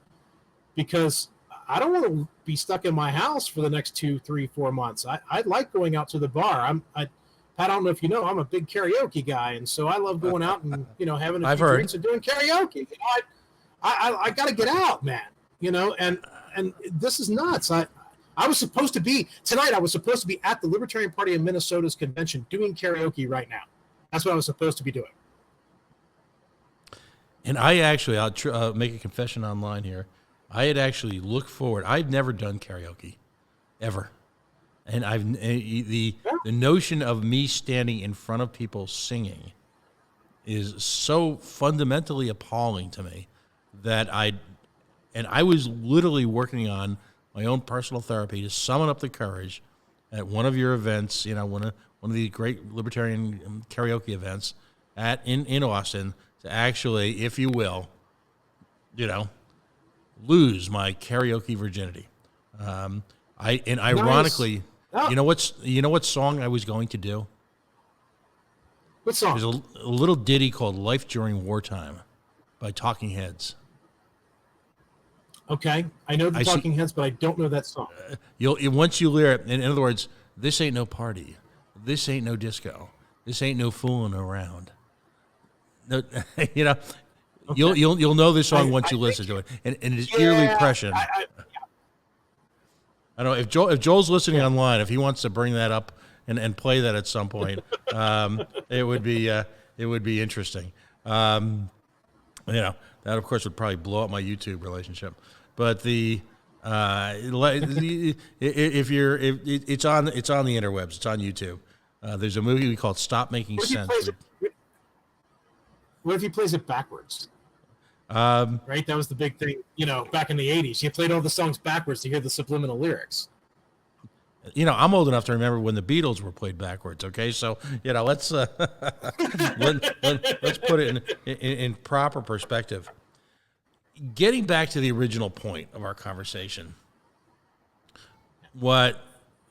C: Because I don't want to be stuck in my house for the next 2, 3, 4 months. I like going out to the bar. Pat, I don't know if you know, I'm a big karaoke guy. And so I love going out and, having a few drinks and doing karaoke. I got to get out, man, and this is nuts. I was supposed to be at the Libertarian Party of Minnesota's convention doing karaoke right now. That's what I was supposed to be doing.
B: And I'll make a confession online here. I had actually looked forward. I'd never done karaoke, ever. And the notion of me standing in front of people singing is so fundamentally appalling to me that I was literally working on my own personal therapy to summon up the courage at one of your events, one of the great libertarian karaoke events in Austin, to actually, if you will, lose my karaoke virginity. Ironically,
C: nice.
B: You know what song I was going to do?
C: What song?
B: There's a little ditty called "Life During Wartime" by Talking Heads.
C: Okay, I know the Talking Heads, but I don't know that song.
B: Once you hear it, in other words, this ain't no party, this ain't no disco, this ain't no fooling around. No, okay. You'll know this song once you listen to it, and it is eerily prescient. I don't know if Joel's listening online, if he wants to bring that up and play that at some point, it would be interesting. That of course would probably blow up my YouTube relationship. But it's on the interwebs, it's on YouTube. There's a movie called Stop Making Sense.
C: What if he plays it backwards? Right, that was the big thing. Back in the '80s, you played all the songs backwards to hear the subliminal lyrics.
B: I'm old enough to remember when the Beatles were played backwards. Okay, so let's let's put it in proper perspective. Getting back to the original point of our conversation, what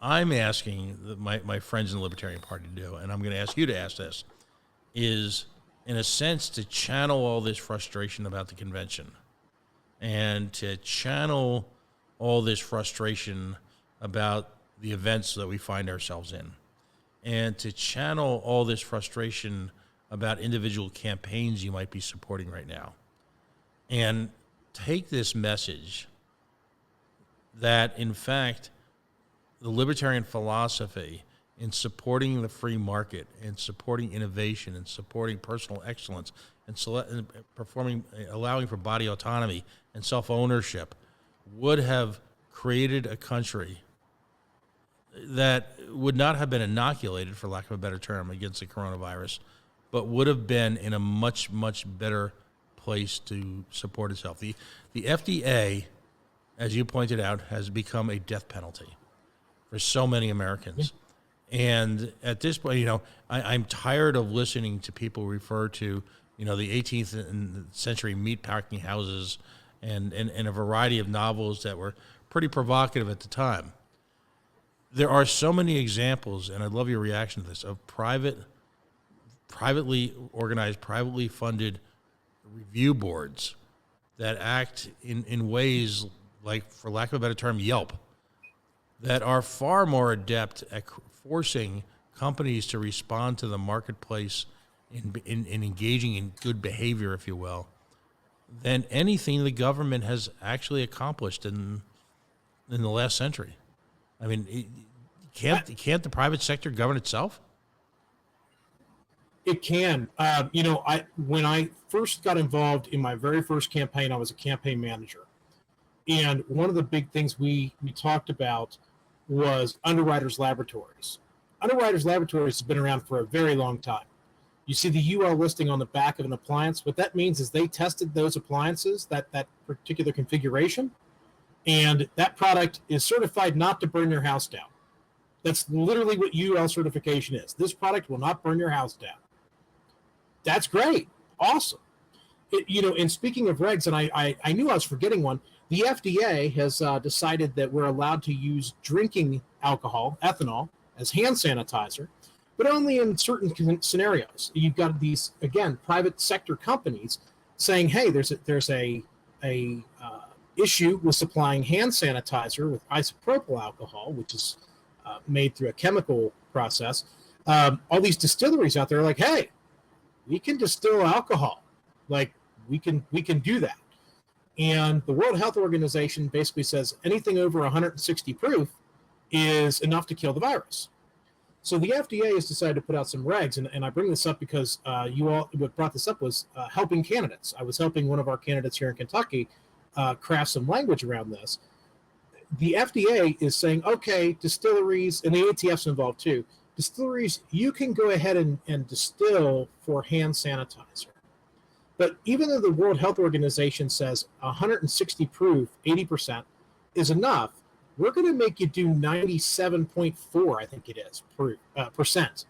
B: I'm asking my friends in the Libertarian Party to do, and I'm going to ask you to ask this, is in a sense to channel all this frustration about the convention and to channel all this frustration about the events that we find ourselves in, and to channel all this frustration about individual campaigns you might be supporting right now, and take this message that, in fact, the libertarian philosophy in supporting the free market and supporting innovation and supporting personal excellence and allowing for body autonomy and self-ownership would have created a country that would not have been inoculated, for lack of a better term, against the coronavirus, but would have been in a much, much better place to support itself. The FDA, as you pointed out, has become a death penalty for so many Americans. Yeah. And at this point, I'm tired of listening to people refer to, the 18th century meatpacking houses and a variety of novels that were pretty provocative at the time. There are so many examples, and I'd love your reaction to this, of privately organized, privately funded review boards that act in ways like, for lack of a better term, Yelp, that are far more adept at forcing companies to respond to the marketplace in engaging in good behavior, if you will, than anything the government has actually accomplished in the last century. I mean, can't the private sector govern itself?
C: It can. When I first got involved in my very first campaign, I was a campaign manager. And one of the big things we talked about was Underwriters Laboratories. Underwriters Laboratories has been around for a very long time. You see the UL listing on the back of an appliance. What that means is they tested those appliances, that particular configuration, and that product is certified not to burn your house down. That's literally what UL certification is. This product will not burn your house down. That's great. Awesome. And speaking of regs, and I knew I was forgetting one, the FDA has decided that we're allowed to use drinking alcohol, ethanol, as hand sanitizer, but only in certain scenarios. You've got these, again, private sector companies saying, hey, there's a issue with supplying hand sanitizer with isopropyl alcohol, which is made through a chemical process. All these distilleries out there are like, hey, we can distill alcohol. Like, we can do that. And the World Health Organization basically says anything over 160 proof is enough to kill the virus. So the FDA has decided to put out some regs, and I bring this up because what brought this up was helping candidates. I was helping one of our candidates here in Kentucky craft some language around this. The FDA is saying, okay, distilleries, and the ATF's involved too, distilleries, you can go ahead and distill for hand sanitizer. But even though the World Health Organization says 160 proof, 80% is enough, we're going to make you do 97.4, I think it is, percent,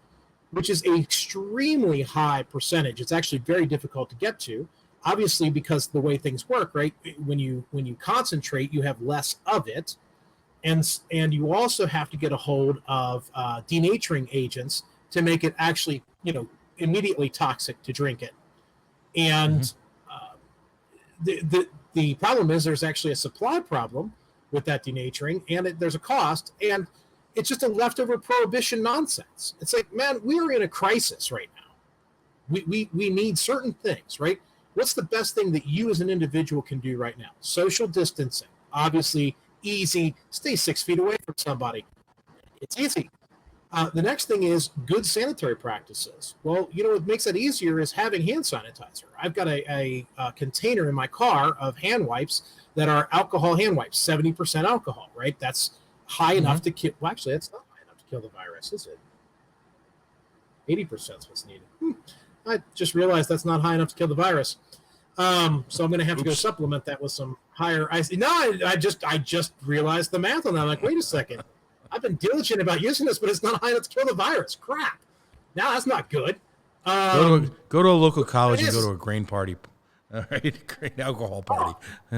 C: which is an extremely high percentage. It's actually very difficult to get to, obviously, because the way things work, right? When you concentrate, you have less of it, and you also have to get a hold of denaturing agents to make it actually, immediately toxic to drink it. And the problem is there's actually a supply problem with that denaturing, and there's a cost, and it's just a leftover prohibition nonsense. It's like, man, we are in a crisis right now. We need certain things, right? What's the best thing that you as an individual can do right now? Social distancing, obviously easy. Stay 6 feet away from somebody. It's easy. The next thing is good sanitary practices. Well, what makes that easier is having hand sanitizer. I've got a container in my car of hand wipes that are alcohol hand wipes, 70% alcohol, right? That's high enough to kill. Well, actually, that's not high enough to kill the virus, is it? 80% is what's needed. I just realized that's not high enough to kill the virus. So I'm going to have to go supplement that with some higher. I just realized the math on that. I'm like, wait a second. I've been diligent about using this, but it's not high enough to kill the virus. Crap. Now that's not good.
B: Go to a local college and go to a grain party. All right, grain alcohol party.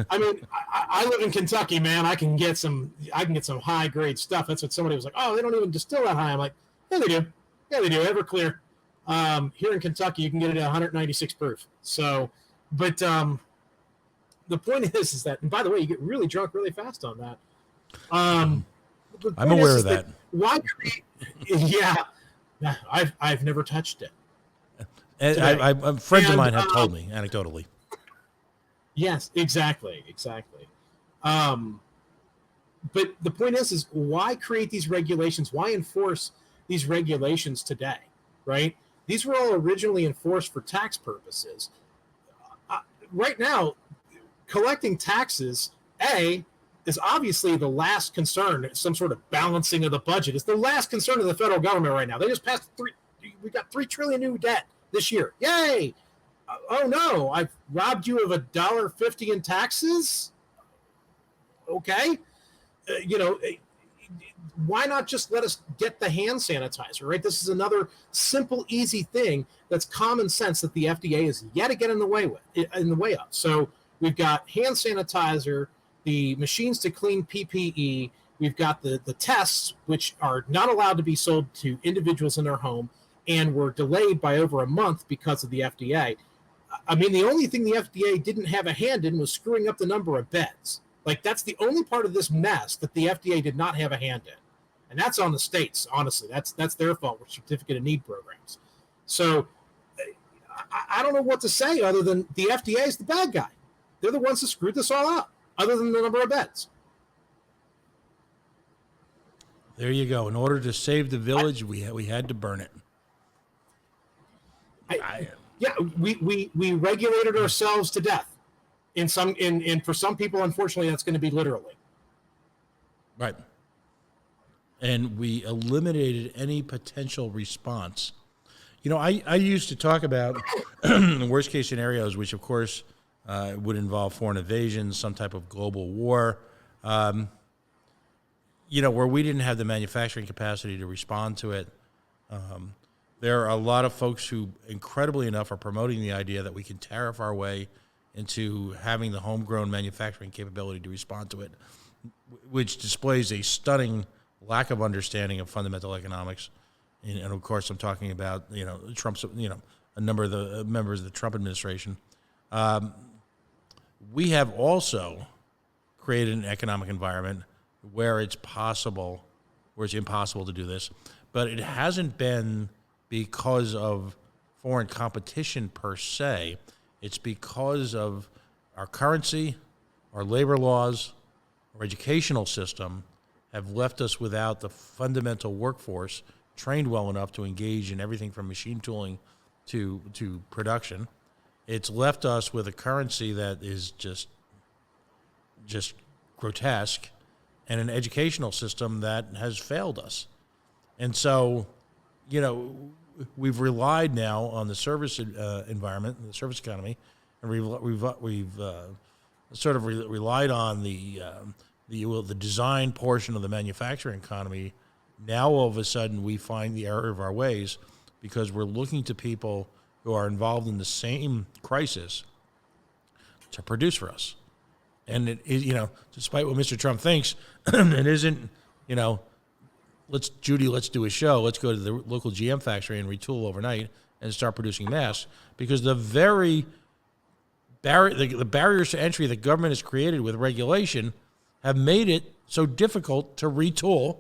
C: I mean, I live in Kentucky, man. I can get some high grade stuff. That's what somebody was like. Oh, they don't even distill that high. I'm like, yeah, they do. Yeah, they do. Everclear. Here in Kentucky, you can get it at 196 proof. So, but the point is that, and by the way, you get really drunk really fast on that.
B: I'm aware of that.
C: Why? Yeah, I've never touched it.
B: And friends of mine have told me anecdotally.
C: Yes, exactly. but the point is why create these regulations? Why enforce these regulations today, right? These were all originally enforced for tax purposes. Right now, collecting taxes, is obviously the last concern. Some sort of balancing of the budget is the last concern of the federal government right now. They just passed we got $3 trillion new debt this year. Yay! Oh no, I've robbed you of $1.50 in taxes. Okay, why not just let us get the hand sanitizer, right? This is another simple, easy thing that's common sense that the FDA is yet again in the way of. So we've got hand sanitizer, the machines to clean PPE. We've got the tests, which are not allowed to be sold to individuals in their home, and were delayed by over a month because of the FDA. I mean, the only thing the FDA didn't have a hand in was screwing up the number of beds. Like, that's the only part of this mess that the FDA did not have a hand in. And that's on the states, honestly. That's their fault with certificate of need programs. So I don't know what to say other than the FDA is the bad guy. They're the ones that screwed this all up, other than the number of beds.
B: There you go. In order to save the village, we had to burn it.
C: We regulated ourselves to death. And for some people, unfortunately, that's going to be literally.
B: Right. And we eliminated any potential response. I used to talk about the worst case scenarios, which of course would involve foreign invasion, some type of global war, where we didn't have the manufacturing capacity to respond to it. There are a lot of folks who, incredibly enough, are promoting the idea that we can tariff our way into having the homegrown manufacturing capability to respond to it, which displays a stunning lack of understanding of fundamental economics. And of course, I'm talking about, Trump's, a number of the members of the Trump administration. We have also created an economic environment where it's impossible to do this, but it hasn't been because of foreign competition per se. It's because of our currency, our labor laws, our educational system have left us without the fundamental workforce trained well enough to engage in everything from machine tooling to production. It's left us with a currency that is just grotesque, and an educational system that has failed us. And so, we've relied now on the service environment, the service economy, and we've sort of relied on the design portion of the manufacturing economy. Now all of a sudden we find the error of our ways because we're looking to people who are involved in the same crisis to produce for us. And it is, despite what Mr. Trump thinks, it isn't, let's do a show. Let's go to the local GM factory and retool overnight and start producing masks, because the barriers to entry the government has created with regulation have made it so difficult to retool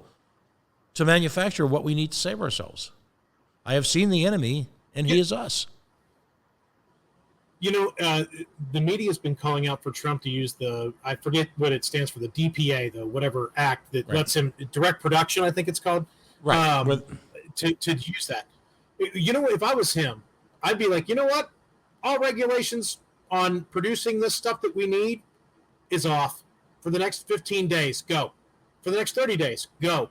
B: to manufacture what we need to save ourselves. I have seen the enemy, and he is us.
C: The media has been calling out for Trump to use I forget what it stands for, the DPA, the whatever act that lets him, direct production, I think it's called, to use that. If I was him, I'd be like, what? All regulations on producing this stuff that we need is off for the next 15 days. Go. For the next 30 days. Go.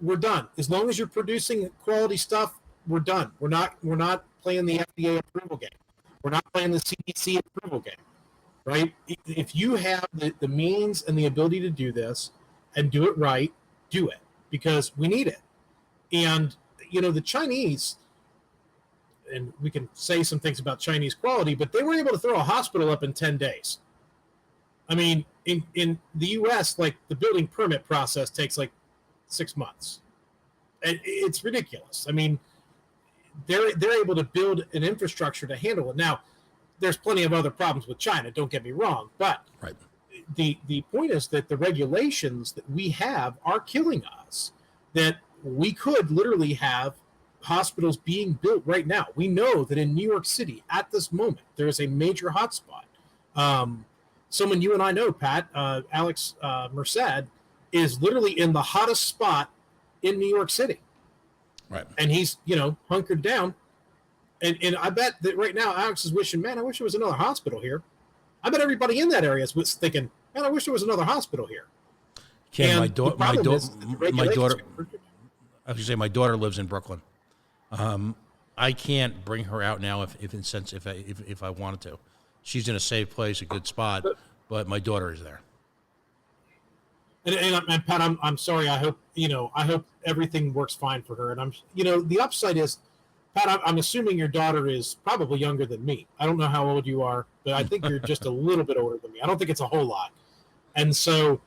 C: We're done. As long as you're producing quality stuff, we're done. We're not playing the FDA approval game. We're not playing the CDC approval game, right? If you have the means and the ability to do this and do it right, do it, because we need it. And, the Chinese, and we can say some things about Chinese quality, but they were able to throw a hospital up in 10 days. I mean, in the U.S., like, the building permit process takes like 6 months. And it's ridiculous. I mean, they're able to build an infrastructure to handle it. Now, there's plenty of other problems with China, don't get me wrong, but the point is that the regulations that we have are killing us, that we could literally have hospitals being built right now. We know that in New York City at this moment, there is a major hotspot. someone you and I know, Pat, Alex Merced, is literally in the hottest spot in New York City.
B: Right.
C: And he's, hunkered down. And I bet that right now Alex is wishing, man, I wish there was another hospital here. I bet everybody in that area is thinking, man, I wish there was another hospital here.
B: Ken,
C: And
B: my
C: the
B: daughter,
C: problem is that the
B: my
C: regulations
B: daughter,
C: are-
B: I was gonna say my daughter lives in Brooklyn. I can't bring her out now if I wanted to. She's in a safe place, a good spot, but my daughter is there.
C: And Pat, I'm sorry. I hope everything works fine for her. And the upside is, Pat, I'm assuming your daughter is probably younger than me. I don't know how old you are, but I think you're just a little bit older than me. I don't think it's a whole lot. And so,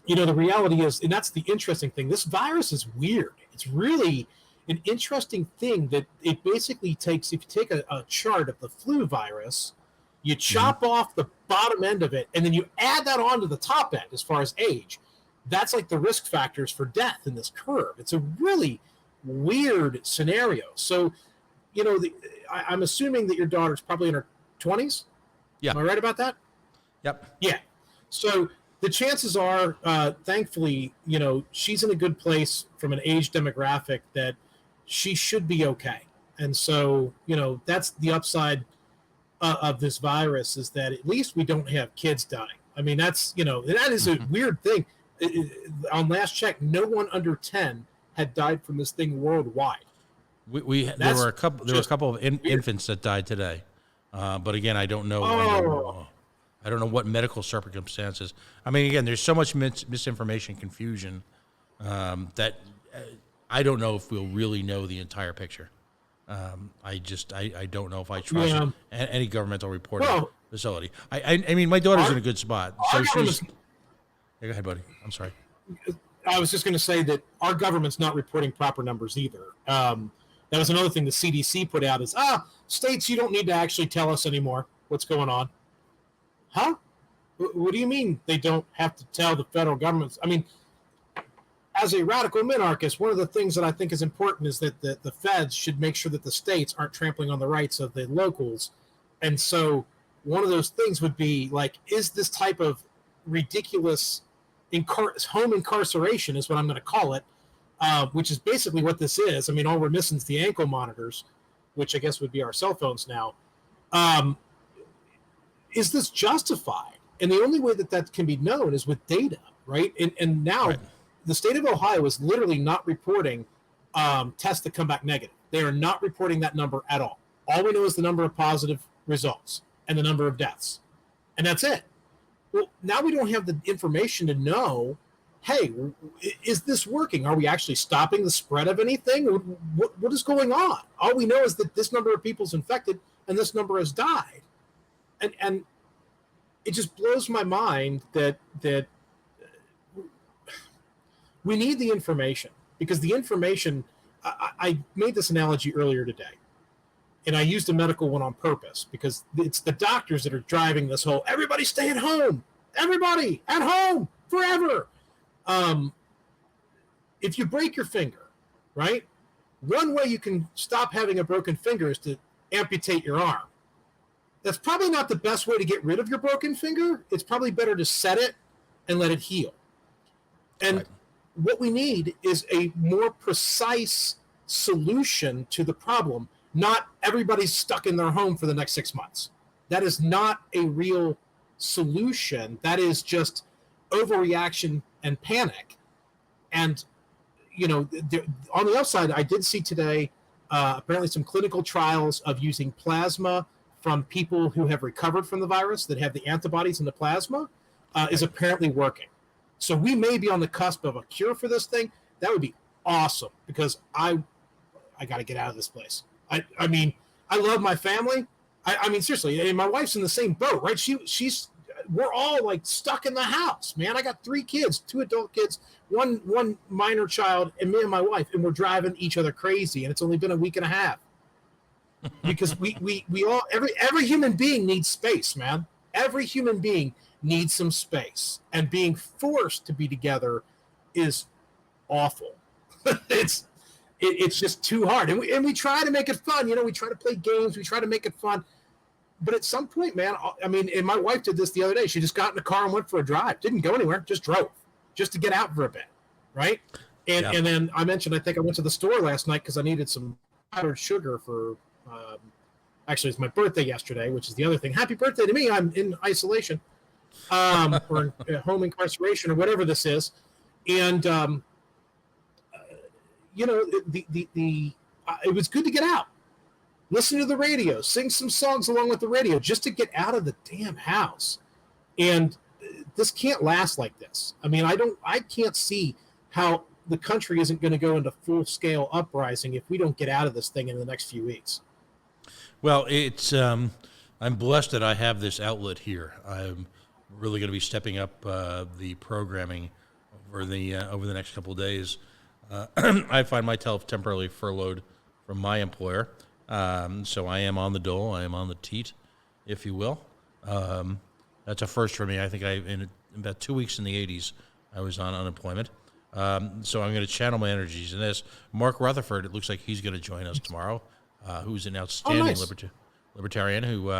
C: the reality is, and that's the interesting thing. This virus is weird. It's really an interesting thing that it basically takes. If you take a chart of the flu virus, you chop off the bottom end of it, and then you add that on to the top end as far as age. That's like the risk factors for death in this curve. It's a really weird scenario. So, I'm assuming that your daughter's probably in her 20s.
B: Yeah.
C: Am I right about that?
B: Yep.
C: Yeah. So the chances are, thankfully, she's in a good place from an age demographic that she should be okay. And so, that's the upside of this virus, is that at least we don't have kids dying. I mean, that is a weird thing. On last check, no one under 10 had died from this thing worldwide.
B: There were a couple of infants that died today, but again, I don't know. I don't know what medical circumstances. I mean, again, there's so much misinformation, confusion that I don't know if we'll really know the entire picture. I don't know if I trust any governmental reporting facility. I mean, my daughter's in a good spot, so she's. Go ahead, buddy. I'm sorry.
C: I was just going to say that our government's not reporting proper numbers either. That was another thing the CDC put out is, states, you don't need to actually tell us anymore what's going on. Huh? What do you mean they don't have to tell the federal government? I mean, as a radical minarchist, one of the things that I think is important is that the feds should make sure that the states aren't trampling on the rights of the locals. And so one of those things would be like, is this type of ridiculous home incarceration is what I'm going to call it, which is basically what this is. I mean, all we're missing is the ankle monitors, which I guess would be our cell phones now. Is this justified? And the only way that can be known is with data, right? And now the state of Ohio is literally not reporting tests that come back negative. They are not reporting that number at all. All we know is the number of positive results and the number of deaths. And that's it. Well, now we don't have the information to know, hey, is this working? Are we actually stopping the spread of anything? What is going on? All we know is that this number of people's infected and this number has died. And it just blows my mind that we need the information, because the information, I made this analogy earlier today, and I used a medical one on purpose because it's the doctors that are driving this whole everybody stay at home, everybody at home forever. If you break your finger, right? One way you can stop having a broken finger is to amputate your arm. That's probably not the best way to get rid of your broken finger. It's probably better to set it and let it heal. And what we need is a more precise solution to the problem. Not everybody's stuck in their home for the next 6 months. That is not a real solution. That is just overreaction and panic. And, on the upside, I did see today apparently some clinical trials of using plasma from people who have recovered from the virus that have the antibodies in the plasma is apparently working. So we may be on the cusp of a cure for this thing. That would be awesome, because I got to get out of this place. I mean, I love my family. I mean, seriously, and my wife's in the same boat, right? We're all like stuck in the house, man. I got 3 kids, 2 adult kids, one minor child, and me and my wife, and we're driving each other crazy. And it's only been a week and a half. Because we all, every human being needs space, man. Every human being needs some space, and being forced to be together is awful. It's just too hard, and we try to make it fun. We try to play games, we try to make it fun. but at some point, man, I mean, and my wife did this the other day. She just got in the car and went for a drive. Didn't go anywhere, just drove, just to get out for a bit, right? And then I mentioned, I think I went to the store last night because I needed some powdered sugar for. Actually, it's my birthday yesterday, which is the other thing. Happy birthday to me! I'm in isolation, or home incarceration, or whatever this is, and you know, it was good to get out. Listen to the radio, sing some songs along with the radio, just to get out of the damn house. And this can't last like this. I mean, I can't see how the country isn't going to go into full-scale uprising if we don't get out of this thing in the next few weeks.
B: Well, it's I'm blessed that I have this outlet here. I'm really going to be stepping up the programming over the next couple of days. I find myself temporarily furloughed from my employer. So I am on the dole. I am on the teat, if you will. That's a first for me. I think in about 2 weeks in the 80s, I was on unemployment. So I'm going to channel my energies in this. Mark Rutherford, it looks like he's going to join us tomorrow, who's an outstanding libertarian who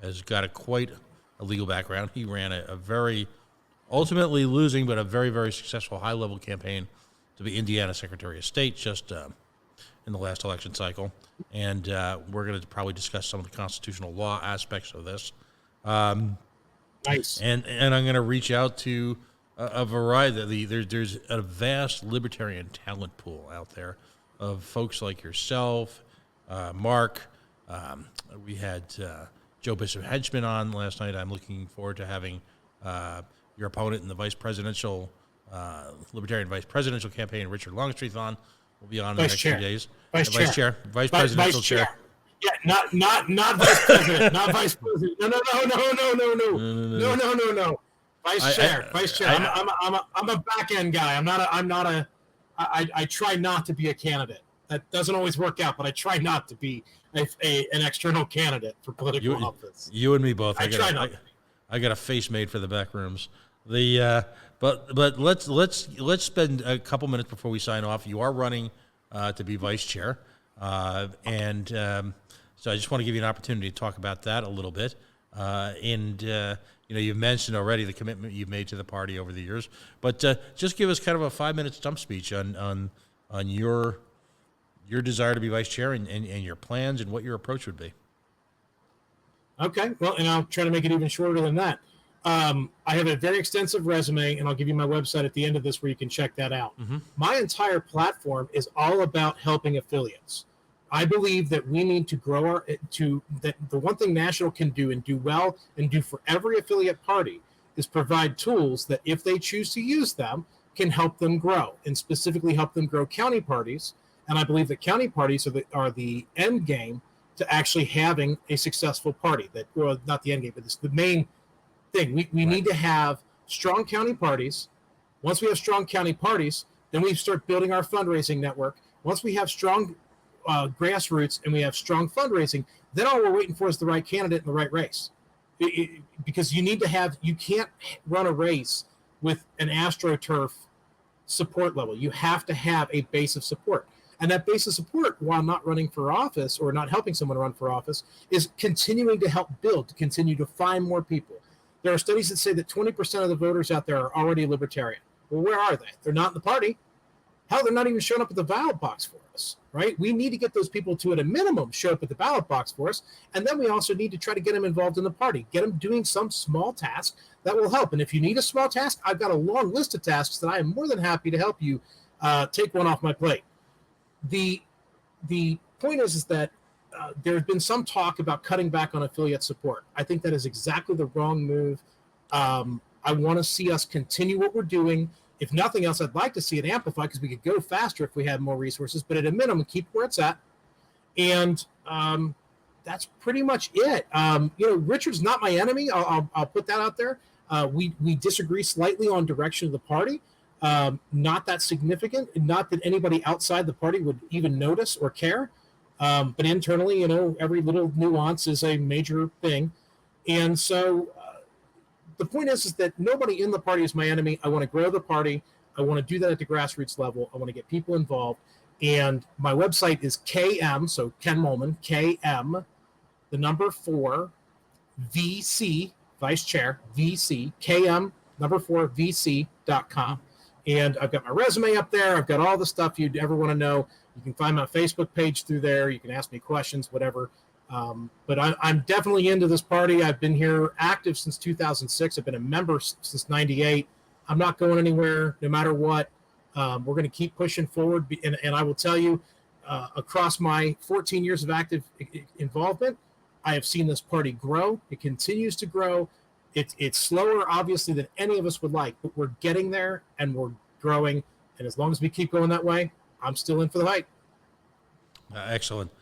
B: has got quite a legal background. He ran a very, ultimately losing, but a very, very successful high-level campaign to be Indiana Secretary of State just in the last election cycle. And we're going to probably discuss some of the constitutional law aspects of this.
C: Nice.
B: And I'm going to reach out to a variety. There's a vast libertarian talent pool out there of folks like yourself, Mark. We had Joe Bishop Hedgeman on last night. I'm looking forward to having your opponent in the Libertarian Vice Presidential campaign, Richard Longstreet, on. We'll be on in the next few days. Vice Presidential Chair.
C: Yeah, not Vice President, not Vice President. No. Vice Chair. I'm a back end guy. I try not to be a candidate. That doesn't always work out, but I try not to be an external candidate for political office.
B: You and me both.
C: I
B: got a face made for the back rooms. But let's spend a couple minutes before we sign off. You are running to be vice chair, so I just want to give you an opportunity to talk about that a little bit. You've mentioned already the commitment you've made to the party over the years, but just give us kind of a 5-minute stump speech on your desire to be vice chair and your plans and what your approach would be.
C: Okay, well, and I'll try to make it even shorter than that. I have a very extensive resume, and I'll give you my website at the end of this where you can check that out. Mm-hmm. My entire platform is all about helping affiliates. I believe that we need to grow that the one thing National can do and do well and do for every affiliate party is provide tools that, if they choose to use them, can help them grow, and specifically help them grow county parties. And I believe that county parties are the end game to actually having a successful party. Not the end game, but it's the main thing. We need to have strong county parties. Once we have strong county parties, then we start building our fundraising network. Once we have strong grassroots and we have strong fundraising, then all we're waiting for is the right candidate in the right race. Because you can't run a race with an AstroTurf support level. You have to have a base of support. And that base of support, while not running for office or not helping someone run for office, is continuing to help build, to continue to find more people. There are studies that say that 20% of the voters out there are already libertarian. Well, where are they? They're not in the party. Hell, they're not even showing up at the ballot box for us, right? We need to get those people to, at a minimum, show up at the ballot box for us. And then we also need to try to get them involved in the party, get them doing some small task that will help. And if you need a small task, I've got a long list of tasks that I am more than happy to help you take one off my plate. The point is that there has been some talk about cutting back on affiliate support. I think that is exactly the wrong move. I want to see us continue what we're doing. If nothing else, I'd like to see it amplified because we could go faster if we had more resources, but at a minimum, keep where it's at. And that's pretty much it. Richard's not my enemy. I'll put that out there. We disagree slightly on direction of the party. Not that significant. Not that anybody outside the party would even notice or care. But internally, every little nuance is a major thing. And so the point is that nobody in the party is my enemy. I want to grow the party. I want to do that at the grassroots level. I want to get people involved. And my website is KM, so Ken Molman, KM, the number 4, VC, Vice Chair, VC, KM, number 4, VC.com. And I've got my resume up there. I've got all the stuff you'd ever want to know. You can find my Facebook page through there. You can ask me questions, whatever. But I'm definitely into this party. I've been here active since 2006. I've been a member since 98. I'm not going anywhere no matter what. We're going to keep pushing forward. And I will tell you, across my 14 years of active involvement, I have seen this party grow. It continues to grow. It's slower, obviously, than any of us would like, but we're getting there and we're growing. And as long as we keep going that way, I'm still in for the fight.
B: Excellent.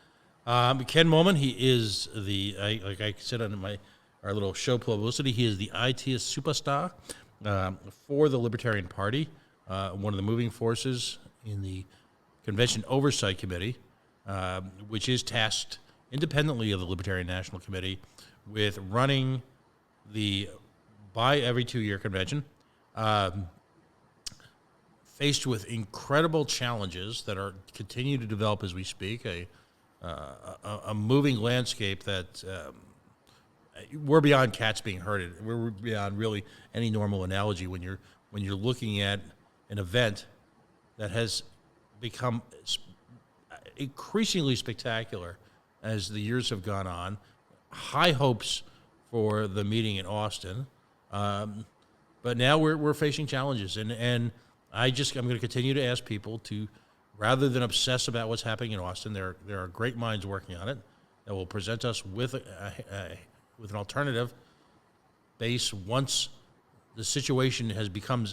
B: Ken Moman, he is like I said on our little show publicity, he is the IT superstar for the Libertarian Party, one of the moving forces in the Convention Oversight Committee, which is tasked independently of the Libertarian National Committee with running the every 2-year convention, faced with incredible challenges that are continue to develop as we speak, a moving landscape that we're beyond cats being herded. We're beyond really any normal analogy when you're looking at an event that has become increasingly spectacular as the years have gone on. High hopes for the meeting in Austin, but now we're facing challenges, and I'm going to continue to ask people to, rather than obsess about what's happening in Austin, there are great minds working on it that will present us with an alternative base once the situation has become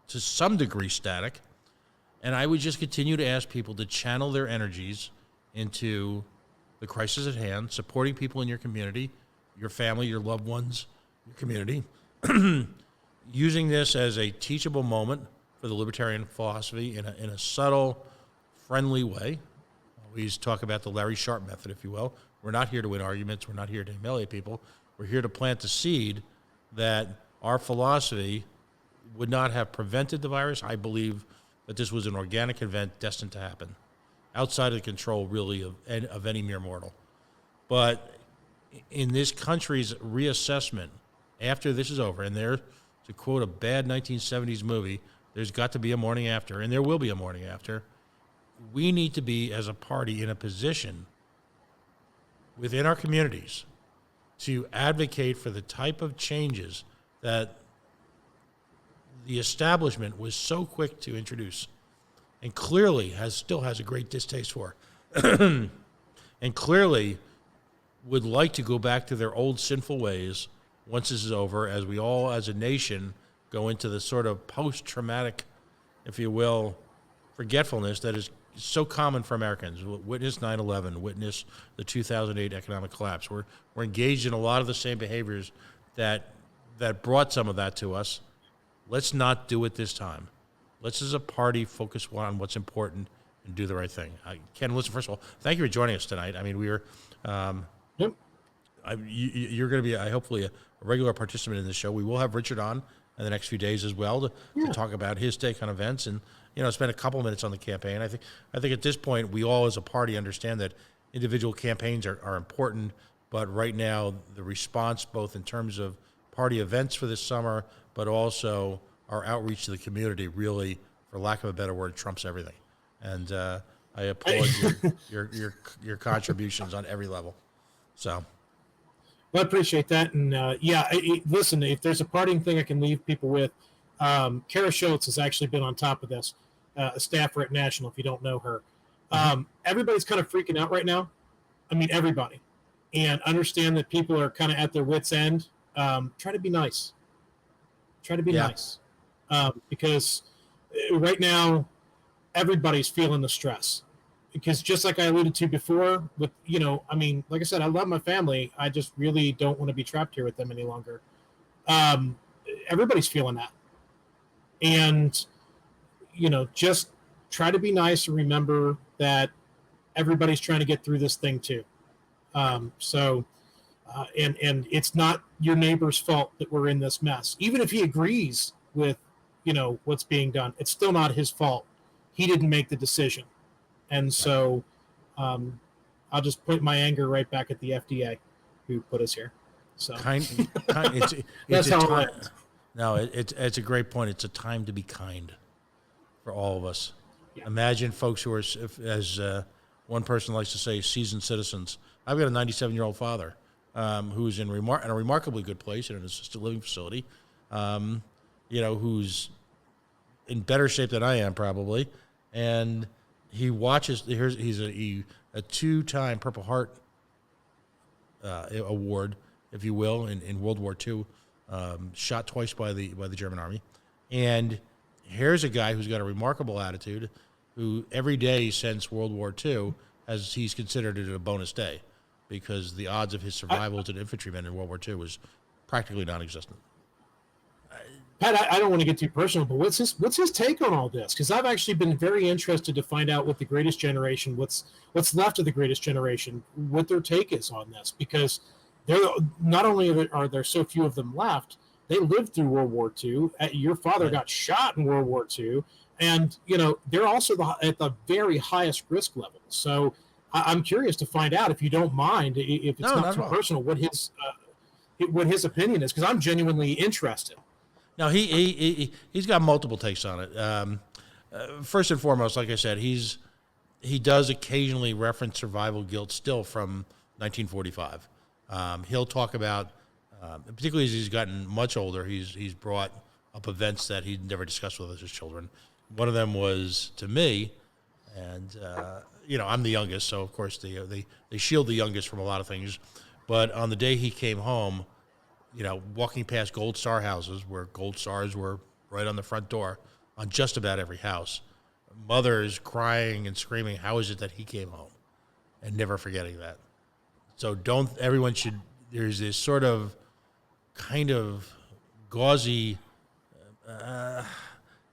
B: to some degree static. And I would just continue to ask people to channel their energies into the crisis at hand, supporting people in your community, your family, your loved ones, your community, using this as a teachable moment for the libertarian philosophy in a subtle, friendly way. We talk about the Larry Sharp method, if you will. We're not here to win arguments. We're not here to humiliate people. We're here to plant the seed that our philosophy would not have prevented the virus. I believe that this was an organic event destined to happen, outside of the control, really, of any mere mortal. But in this country's reassessment, after this is over, and there, to quote a bad 1970s movie, there's got to be a morning after, and there will be a morning after. We need to be, as a party, in a position within our communities to advocate for the type of changes that the establishment was so quick to introduce and clearly still has a great distaste for, and clearly would like to go back to their old sinful ways once this is over, as we all as a nation go into the sort of post-traumatic, if you will, forgetfulness that is so common for Americans. Witness 9/11, witness the 2008 economic collapse. We're engaged in a lot of the same behaviors that brought some of that to us. Let's not do it this time. Let's, as a party, focus on what's important and do the right thing. Ken, listen, first of all, thank you for joining us tonight. I mean, we were,
C: Yep.
B: You're going to be hopefully a regular participant in this show. We will have Richard on in the next few days as well to talk about his take on events and, spend a couple minutes on the campaign. I think at this point, we all as a party understand that individual campaigns are important, but right now the response, both in terms of party events for this summer, but also our outreach to the community, really, for lack of a better word, trumps everything. And I applaud your contributions on every level. So,
C: well, I appreciate that. And listen, if there's a parting thing I can leave people with, Kara Schultz has actually been on top of this, a staffer at National, if you don't know her. Everybody's kind of freaking out right now. I mean, everybody. And understand that people are kind of at their wits' end. Try to be nice. Try to be nice. Because right now, everybody's feeling the stress. Because just like I alluded to before, with, like I said, I love my family. I just really don't want to be trapped here with them any longer. Everybody's feeling that. And, just try to be nice and remember that everybody's trying to get through this thing too. And it's not your neighbor's fault that we're in this mess. Even if he agrees with, what's being done, it's still not his fault. He didn't make the decision. And so I'll just point my anger right back at the FDA who put us here. So
B: it's
C: that's
B: a
C: how it
B: time.
C: went.
B: No, it's a great point. It's a time to be kind for all of us.
C: Yeah.
B: Imagine folks who are, as one person likes to say, seasoned citizens. I've got a 97-year-old father who's in a remarkably good place in an assisted living facility, who's in better shape than I am probably, and he watches. He's a two-time Purple Heart award, if you will, in World War II, shot twice by the German army, and here's a guy who's got a remarkable attitude, who every day since World War II he's considered it a bonus day, because the odds of his survival as an infantryman in World War II was practically non-existent.
C: Pat, I don't want to get too personal, but what's his take on all this? Because I've actually been very interested to find out what the Greatest Generation, what's left of the Greatest Generation, what their take is on this. Because they're not only are there so few of them left, they lived through World War II. Your father got shot in World War II, and they're also at the very highest risk level. So I'm curious to find out, if you don't mind, if it's not too personal, what his opinion is, because I'm genuinely interested.
B: Now, he's got multiple takes on it. First and foremost, like I said, he does occasionally reference survival guilt still from 1945. He'll talk about, particularly as he's gotten much older, he's brought up events that he'd never discussed with his children. One of them was to me, and I'm the youngest, so of course they shield the youngest from a lot of things. But on the day he came home, walking past Gold Star houses, where Gold Stars were right on the front door on just about every house, mothers crying and screaming, how is it that he came home? And never forgetting that. So there's this sort of kind of gauzy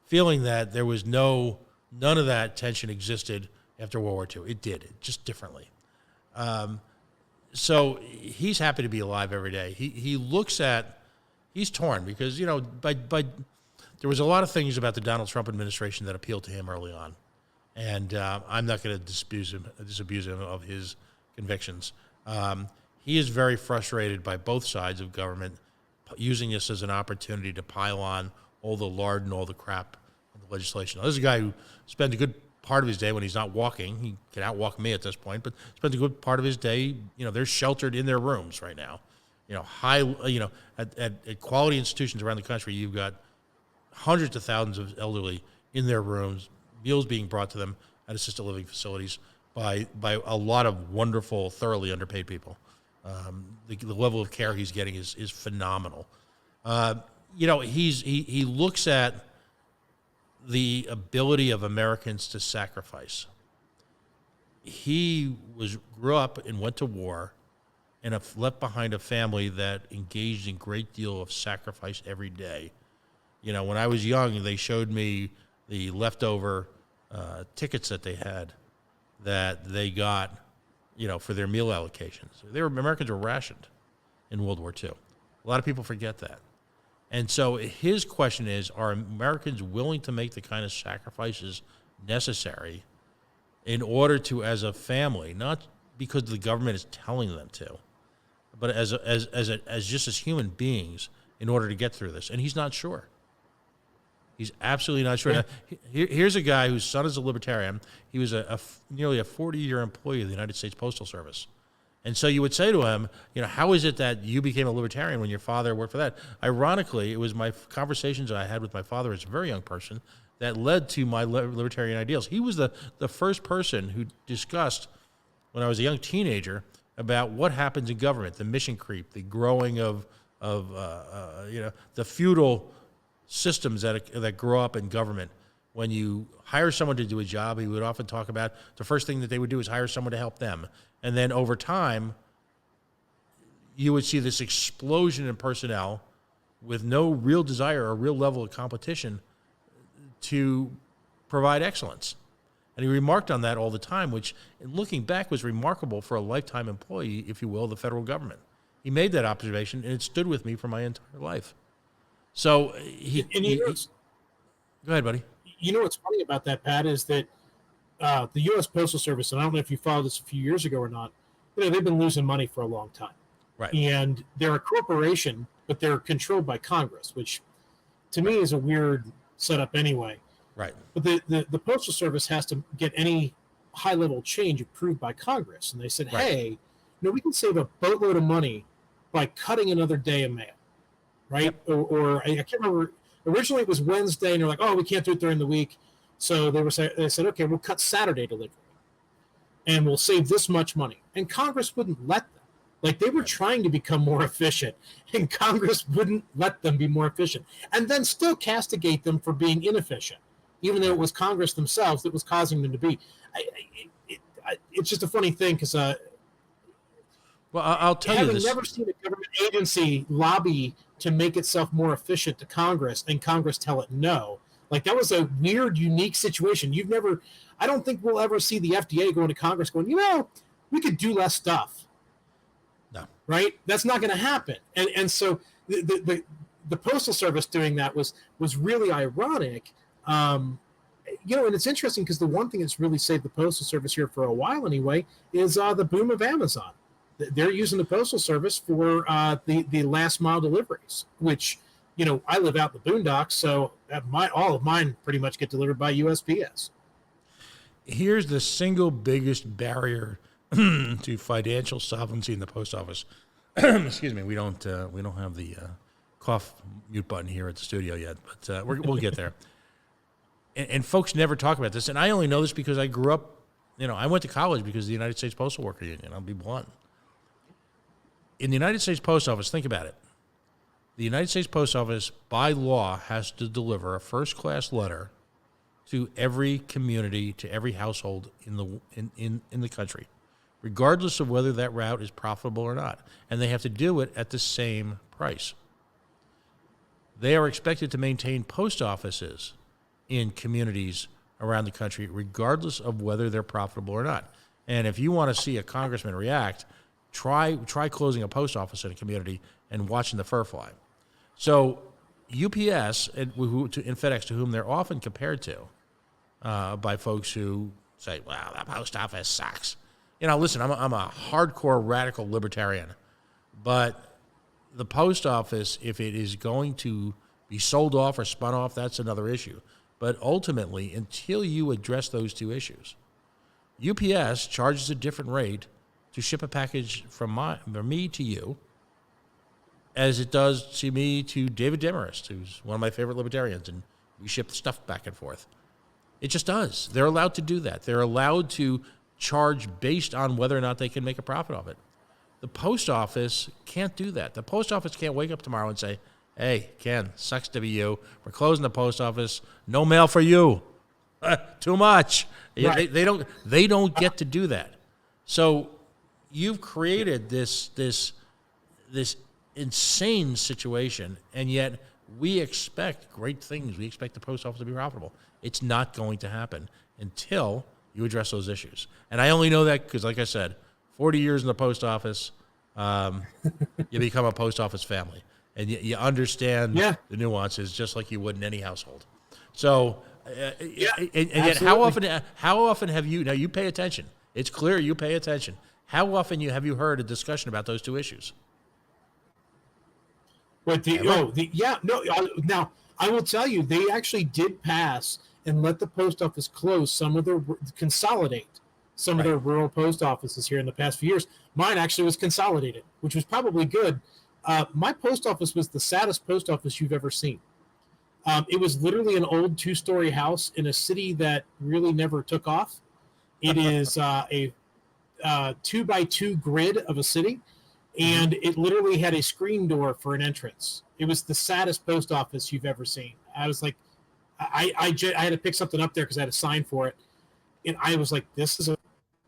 B: feeling that there was none of that tension existed after World War II. It did, just differently. So he's happy to be alive every day. He's torn because, there was a lot of things about the Donald Trump administration that appealed to him early on. And I'm not going to disabuse him of his convictions. He is very frustrated by both sides of government using this as an opportunity to pile on all the lard and all the crap of the legislation. Now, this is a guy who spent a good part of his day when he's not walking. He can outwalk me at this point, but spends a good part of his day, they're sheltered in their rooms right now. At quality institutions around the country, you've got hundreds of thousands of elderly in their rooms, meals being brought to them at assisted living facilities by a lot of wonderful, thoroughly underpaid people. The level of care he's getting is phenomenal. He looks at the ability of Americans to sacrifice. He grew up and went to war and left behind a family that engaged in a great deal of sacrifice every day. When I was young, they showed me the leftover tickets that they had that they got, for their meal allocations. Americans were rationed in World War II. A lot of people forget that. And so his question is, are Americans willing to make the kind of sacrifices necessary in order to, as a family, not because the government is telling them to, but as just as human beings, in order to get through this? And he's not sure. He's absolutely not sure. Now, here's a guy whose son is a libertarian. He was nearly a 40-year employee of the United States Postal Service. And so you would say to him, how is it that you became a libertarian when your father worked for that? Ironically, it was my conversations that I had with my father as a very young person that led to my libertarian ideals. He was the first person who discussed, when I was a young teenager, about what happens in government, the mission creep, the growing of the feudal systems that grow up in government. When you hire someone to do a job, he would often talk about the first thing that they would do is hire someone to help them. And then over time, you would see this explosion in personnel with no real desire or real level of competition to provide excellence. And he remarked on that all the time, which, looking back, was remarkable for a lifetime employee, if you will, of the federal government. He made that observation, and it stood with me for my entire life. So go ahead, buddy.
C: What's funny about that, Pat, is that the U.S. Postal Service, and I don't know if you followed this a few years ago or not, they've been losing money for a long time.
B: Right.
C: and they're a corporation, but they're controlled by Congress, which to me is a weird setup anyway.
B: Right.
C: But the Postal Service has to get any high level change approved by Congress. And they said,
B: Right.
C: hey, we can save a boatload of money by cutting another day of mail, right?
B: Yep.
C: Or I can't remember. Originally it was Wednesday, and they're like, oh, we can't do it during the week. So they said, okay, we'll cut Saturday delivery, and we'll save this much money. And Congress wouldn't let them. Like, they were trying to become more efficient, and Congress wouldn't let them be more efficient, and then still castigate them for being inefficient, even though it was Congress themselves that was causing them to be. It's just a funny thing because
B: Well, I'll tell you
C: having
B: this.
C: never seen a government agency lobby to make itself more efficient to Congress and Congress tell it no. Like, that was a weird, unique situation. I don't think we'll ever see the FDA going to Congress going, we could do less stuff.
B: No.
C: Right? That's not going to happen. And so the Postal Service doing that was really ironic. And it's interesting because the one thing that's really saved the Postal Service here for a while anyway is the boom of Amazon. They're using the Postal Service for the last mile deliveries, which, I live out in the boondocks, so all of mine pretty much get delivered by USPS.
B: Here's the single biggest barrier to financial solvency in the post office. Excuse me, we don't have the cough mute button here at the studio yet, but we'll get there. And folks never talk about this, and I only know this because I grew up. I went to college because of the United States Postal Worker Union. I'll be blunt. In the United States Post Office, think about it. The United States Post Office, by law, has to deliver a first-class letter to every community, to every household in the country, regardless of whether that route is profitable or not. And they have to do it at the same price. They are expected to maintain post offices in communities around the country, regardless of whether they're profitable or not. And if you want to see a congressman react, try closing a post office in a community and watching the fur fly. So UPS and FedEx, to whom they're often compared to by folks who say, well, the post office sucks. Listen, I'm a hardcore radical libertarian, but the post office, if it is going to be sold off or spun off, that's another issue. But ultimately, until you address those two issues, UPS charges a different rate to ship a package from me to you as it does to me to David Demarest, who's one of my favorite libertarians, and we ship stuff back and forth. It just does. They're allowed to do that. They're allowed to charge based on whether or not they can make a profit of it. The post office can't do that. The post office can't wake up tomorrow and say, hey, Ken, sucks to be you. We're closing the post office. No mail for you. Too much. Right. They don't get to do that. So you've created this insane situation, and yet we expect great things. We expect the post office to be profitable. It's not going to happen until you address those issues. And I only know that because, like I said, 40 years in the post office, you become a post office family. And you understand the nuances just like you would in any household. So, and yet how often have you, now you pay attention. It's clear you pay attention. How often have you heard a discussion about those two issues?
C: Now I will tell you, they actually did pass and let the post office consolidate some of their rural post offices here in the past few years. Mine actually was consolidated, which was probably good. My post office was the saddest post office you've ever seen. It was literally an old 2-story house in a city that really never took off. It is a 2x2 grid of a city, and it literally had a screen door for an entrance. It was the saddest post office you've ever seen. I was like, I had to pick something up there because I had a sign for it, and I was like, this is a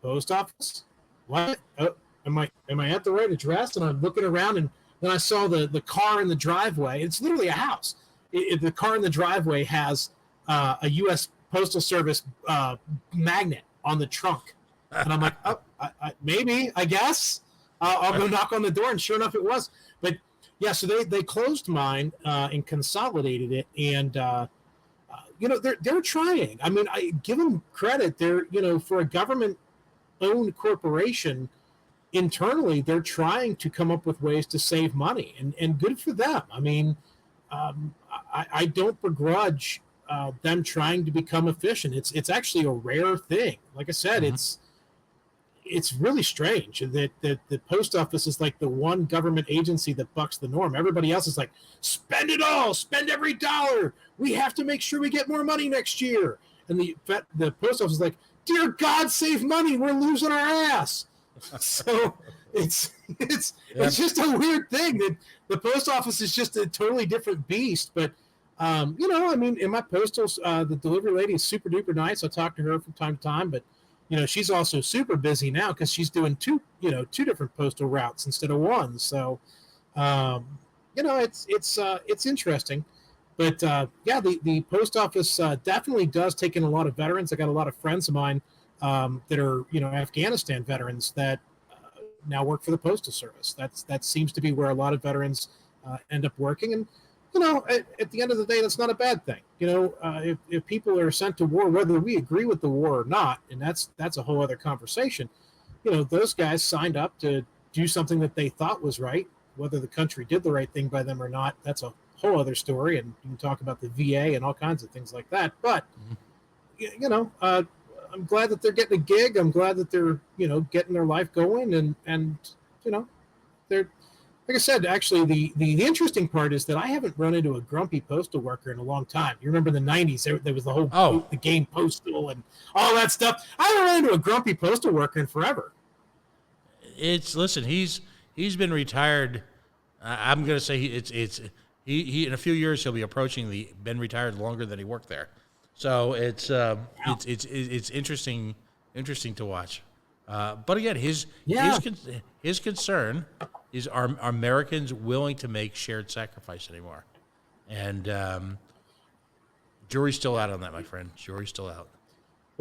C: post office? What? Oh, am I at the right address? And I'm looking around, and then I saw the car in the driveway. It's literally a house. The car in the driveway has a U.S. Postal Service magnet on the trunk. And I'm like, maybe, I guess. I'll go knock on the door. And sure enough, it was. But, yeah, so they closed mine and consolidated it. And, they're trying. I mean, I give them credit. They're, for a government-owned corporation, internally they're trying to come up with ways to save money, and good for them. I mean, I don't begrudge them trying to become efficient. It's actually a rare thing. Like I said,
B: Mm-hmm.
C: it's really strange that the post office is like the one government agency that bucks the norm. Everybody else is like, spend it all, spend every dollar. We have to make sure we get more money next year. And the post office is like, dear God, save money. We're losing our ass. So it's just a weird thing that the post office is just a totally different beast. But I mean, in my postals, the delivery lady is super duper nice. I talk to her from time to time, but she's also super busy now because she's doing two different postal routes instead of one. So, it's interesting. But yeah, the post office definitely does take in a lot of veterans. I got a lot of friends of mine that are Afghanistan veterans that now work for the postal service. That seems to be where a lot of veterans end up working. And at the end of the day, that's not a bad thing. If people are sent to war, whether we agree with the war or not, and that's a whole other conversation. Those guys signed up to do something that they thought was right. Whether the country did the right thing by them or not, that's a whole other story. And you can talk about the VA and all kinds of things like that. But I'm glad that they're getting a gig. I'm glad that they're getting their life going, and they're, like I said, actually, the interesting part is that I haven't run into a grumpy postal worker in a long time. You remember in the 90s, there was the whole the game Postal and all that stuff. I haven't run into a grumpy postal worker in forever.
B: Listen, he's been retired. I'm going to say he in a few years he'll be approaching been retired longer than he worked there. So it's interesting to watch. But again, his concern is, are Americans willing to make shared sacrifice anymore? And jury's still out on that, my friend. Jury's still out.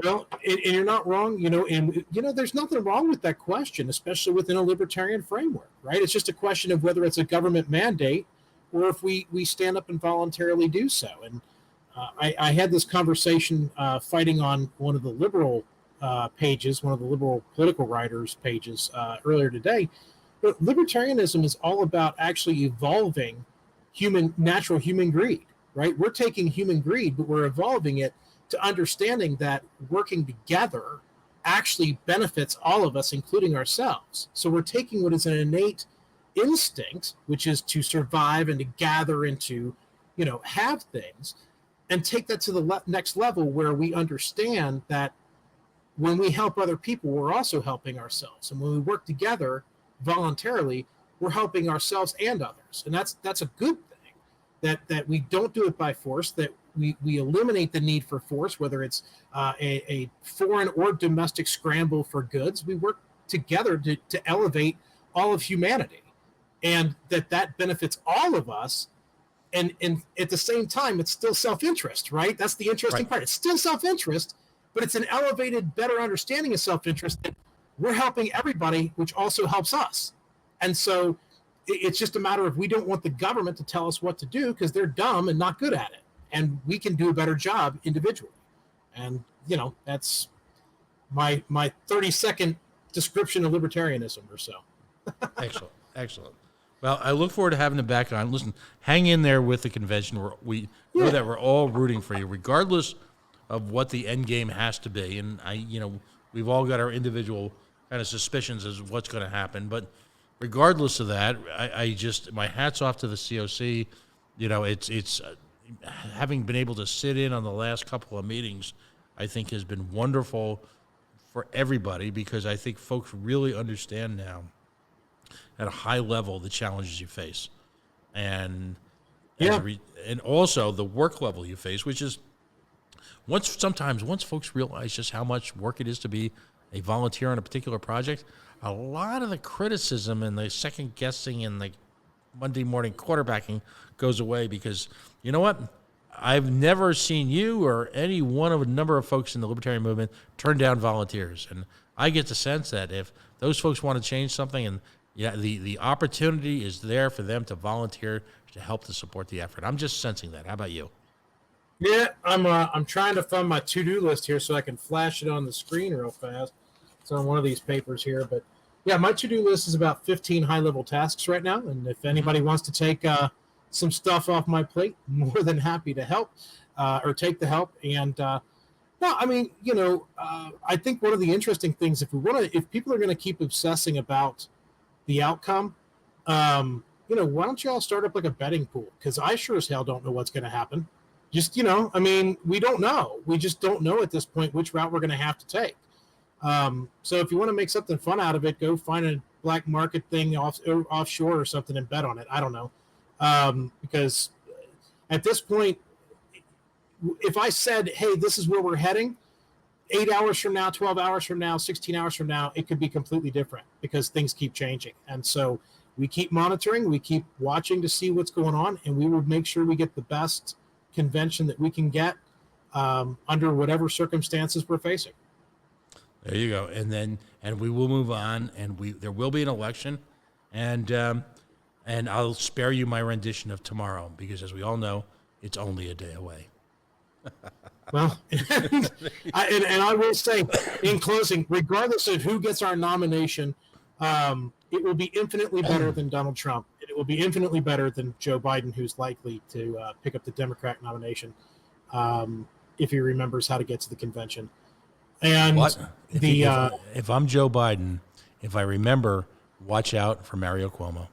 C: Well, and you're not wrong, and there's nothing wrong with that question, especially within a libertarian framework, right? It's just a question of whether it's a government mandate or if we stand up and voluntarily do so. And I had this conversation fighting on one of the liberal pages, one of the liberal political writers' pages earlier today. But libertarianism is all about actually evolving natural human greed, right? We're taking human greed, but we're evolving it to understanding that working together actually benefits all of us, including ourselves. So we're taking what is an innate instinct, which is to survive and to gather and to, have things, and take that to the next level where we understand that when we help other people, we're also helping ourselves. And when we work together voluntarily, we're helping ourselves and others. And that's a good thing, that we don't do it by force, that we eliminate the need for force, whether it's a foreign or domestic scramble for goods. We work together to elevate all of humanity, and that benefits all of us. And at the same time, it's still self-interest, right? That's the interesting part. It's still self-interest, but it's an elevated, better understanding of self-interest that we're helping everybody, which also helps us. And so it's just a matter of, we don't want the government to tell us what to do because they're dumb and not good at it. And we can do a better job individually. And, that's my 30-second description of libertarianism or so.
B: Excellent. Well, I look forward to having him back on. Listen, hang in there with the convention. We know that we're all rooting for you, regardless of what the end game has to be. And we've all got our individual kind of suspicions as to what's going to happen. But regardless of that, I just, my hat's off to the COC. It's having been able to sit in on the last couple of meetings, I think has been wonderful for everybody, because I think folks really understand now at a high level the challenges you face, and and also the work level you face, which is once folks realize just how much work it is to be a volunteer on a particular project, a lot of the criticism and the second guessing and the Monday morning quarterbacking goes away, because you know what? I've never seen you or any one of a number of folks in the libertarian movement turn down volunteers. And I get the sense that if those folks want to change something, and the opportunity is there for them to volunteer to help to support the effort. I'm just sensing that. How about you?
C: Yeah, I'm trying to find my to-do list here so I can flash it on the screen real fast. It's on one of these papers here, but Yeah, my to-do list is about 15 high-level tasks right now, and if anybody wants to take some stuff off my plate, more than happy to help or take the help. And no, I mean, I think one of the interesting things, if people are going to keep obsessing about the outcome, why don't you all start up like a betting pool? Because I sure as hell don't know what's going to happen. Just, I mean, we don't know. We just don't know at this point which route we're going to have to take. So if you want to make something fun out of it, go find a black market thing offshore or something and bet on it. I don't know. Because at this point, if I said, hey, this is where we're heading, 8 hours from now, 12 hours from now, 16 hours from now, it could be completely different because things keep changing. And so we keep monitoring, we keep watching to see what's going on, and we will make sure we get the best convention that we can get under whatever circumstances we're facing.
B: There you go. And we will move on, and there will be an election, and I'll spare you my rendition of tomorrow because, as we all know, it's only a day away.
C: Well, and I will say, in closing, regardless of who gets our nomination, it will be infinitely better than Donald Trump. It will be infinitely better than Joe Biden, who's likely to pick up the Democrat nomination if he remembers how to get to the convention. And
B: if I'm Joe Biden, if I remember, watch out for Mario Cuomo.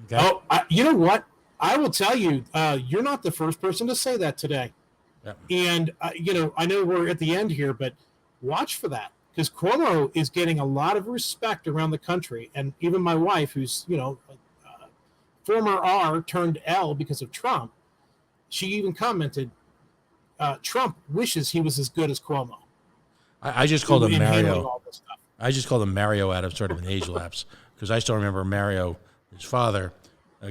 C: Okay? Oh, you know what? I will tell you, you're not the first person to say that today. Yep. And, I know we're at the end here, but watch for that because Cuomo is getting a lot of respect around the country. And even my wife, who's, former R turned L because of Trump, she even commented, Trump wishes he was as good as Cuomo.
B: I just called him Mario. I just called him Mario out of sort of an age lapse because I still remember Mario, his father,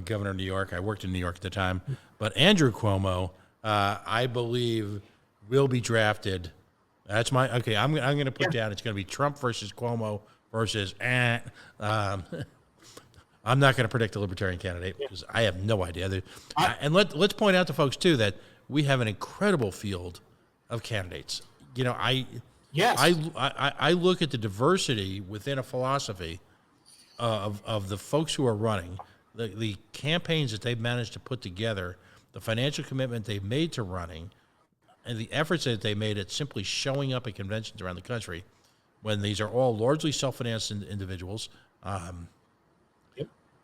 B: governor of New York. I worked in New York at the time. But Andrew Cuomo, I believe, will be drafted. That's okay. I'm going to put down. It's going to be Trump versus Cuomo versus. I'm not going to predict a Libertarian candidate because I have no idea. And let's point out to folks too that we have an incredible field of candidates. I look at the diversity within a philosophy of the folks who are running, the campaigns that they've managed to put together, the financial commitment they've made to running, and the efforts that they made at simply showing up at conventions around the country, when these are all largely self-financed individuals.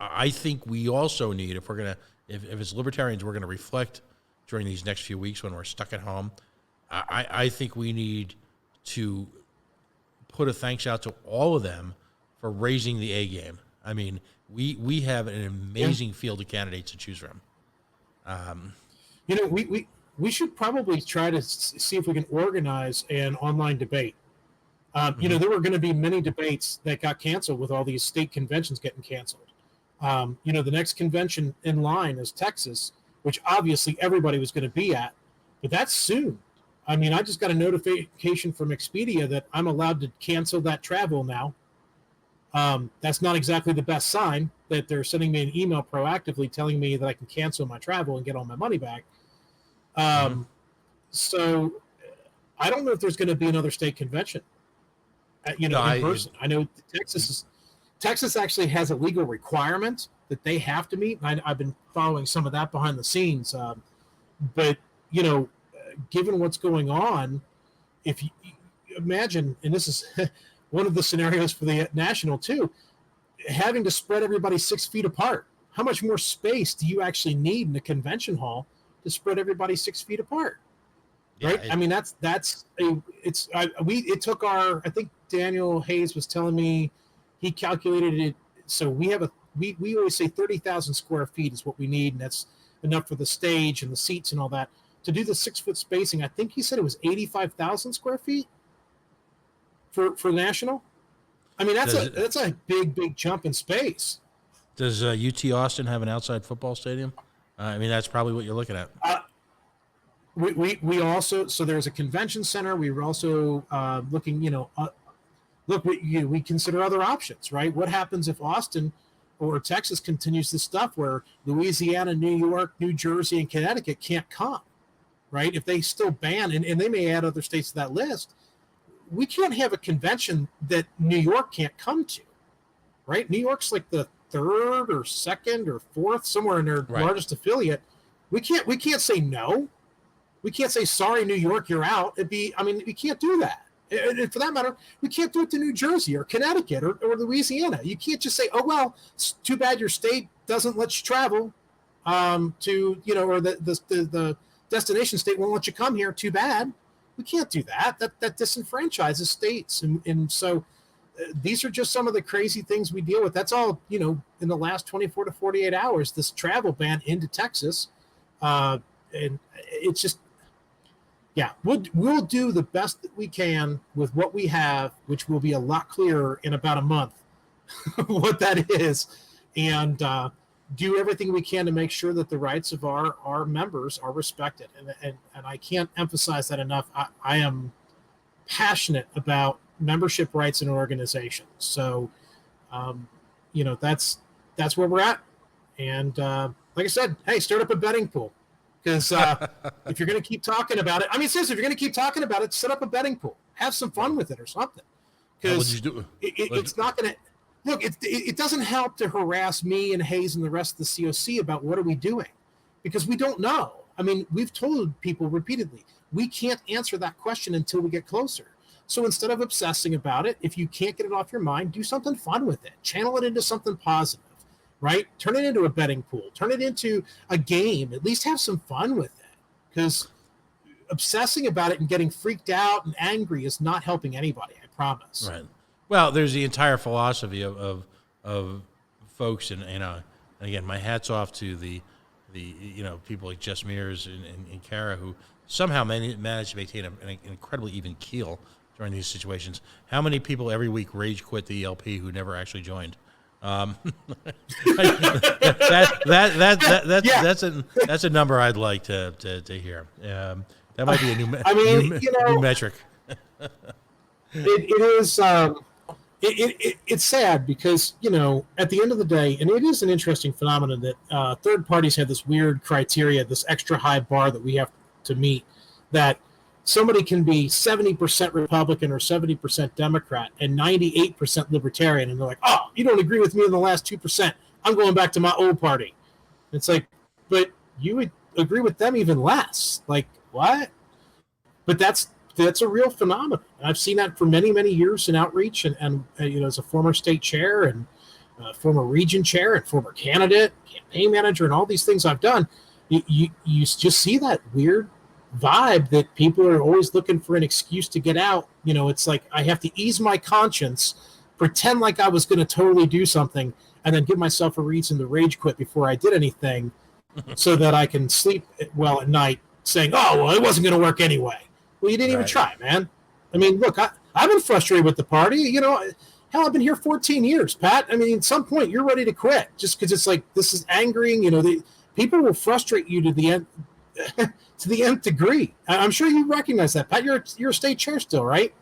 B: I think we also need, if as libertarians, we're going to reflect during these next few weeks when we're stuck at home. I think we need to put a thanks out to all of them for raising the A game. I mean, we have an amazing field of candidates to choose from.
C: We should probably try to see if we can organize an online debate. There were going to be many debates that got canceled with all these state conventions getting canceled. The next convention in line is Texas, which obviously everybody was going to be at, but that's soon. I mean, I just got a notification from Expedia that I'm allowed to cancel that travel now. That's not exactly the best sign that they're sending me an email proactively telling me that I can cancel my travel and get all my money back. So I don't know if there's going to be another state convention, in person. I know Texas actually has a legal requirement that they have to meet. And I've been following some of that behind the scenes. But given what's going on, if you imagine, and this is one of the scenarios for the national too, having to spread everybody 6 feet apart. How much more space do you actually need in the convention hall to spread everybody 6 feet apart? Right? I mean, it took I think Daniel Hayes was telling me he calculated it. So we always say 30,000 square feet is what we need. And that's enough for the stage and the seats and all that. To do the 6 foot spacing, I think he said it was 85,000 square feet for national. I mean, that's a big jump in space.
B: Does UT Austin have an outside football stadium? I mean, that's probably what you're looking at.
C: We also, so there's a convention center. We were also looking, we consider other options, right? What happens if Austin or Texas continues this stuff where Louisiana, New York, New Jersey, and Connecticut can't come, right? If they still ban, and they may add other states to that list, we can't have a convention that New York can't come to, right? New York's like the third or second or fourth, somewhere in their largest affiliate. We can't say no. We can't say, sorry, New York, you're out. We can't do that. And for that matter, we can't do it to New Jersey or Connecticut or Louisiana. You can't just say, oh, well, it's too bad your state doesn't let you travel to, or the destination state won't let you come here. Too bad. We can't do that. That disenfranchises states. And so these are just some of the crazy things we deal with. That's all, in the last 24 to 48 hours, this travel ban into Texas. And it's just, yeah, we'll do the best that we can with what we have, which will be a lot clearer in about a month what that is, and do everything we can to make sure that the rights of our members are respected. And I can't emphasize that enough. I am passionate about membership rights in organizations. So, that's where we're at. And like I said, hey, start up a betting pool. Because if you're going to keep talking about it, seriously, if you're going to keep talking about it, set up a betting pool. Have some fun with it or something. Because it's not going to – look, it doesn't help to harass me and Hayes and the rest of the COC about what are we doing. Because we don't know. We've told people repeatedly, we can't answer that question until we get closer. So instead of obsessing about it, if you can't get it off your mind, do something fun with it. Channel it into something positive. Right? Turn it into a betting pool. Turn it into a game. At least have some fun with it. Because obsessing about it and getting freaked out and angry is not helping anybody, I promise.
B: Right. Well, there's the entire philosophy of folks, and again, my hat's off to the people like Jess Mears and Kara, who somehow managed to maintain an incredibly even keel during these situations. How many people every week rage quit the ELP who never actually joined? That's a number I'd like to hear. That might be a new metric.
C: It is. It's sad because at the end of the day, and it is an interesting phenomenon that third parties have this weird criteria, this extra high bar that we have to meet, that somebody can be 70% Republican or 70% Democrat and 98% Libertarian, and they're like, oh, you don't agree with me in the last 2%. I'm going back to my old party. It's like, but you would agree with them even less. Like, what? But that's a real phenomenon. I've seen that for many, many years in outreach, and as a former state chair and former region chair and former candidate, campaign manager, and all these things I've done, you just see that weird vibe that people are always looking for an excuse to get out. It's like I have to ease my conscience, pretend like I was going to totally do something, and then give myself a reason to rage quit before I did anything so that I can sleep well at night saying, oh, well, it wasn't going to work anyway. Well, you didn't even try, man. Look, I've been frustrated with the party. Hell, I've been here 14 years, Pat. At some point you're ready to quit just because it's like this is angering. People will frustrate you to the end. To the nth degree. I'm sure you recognize that, Pat. You're a state chair still, right?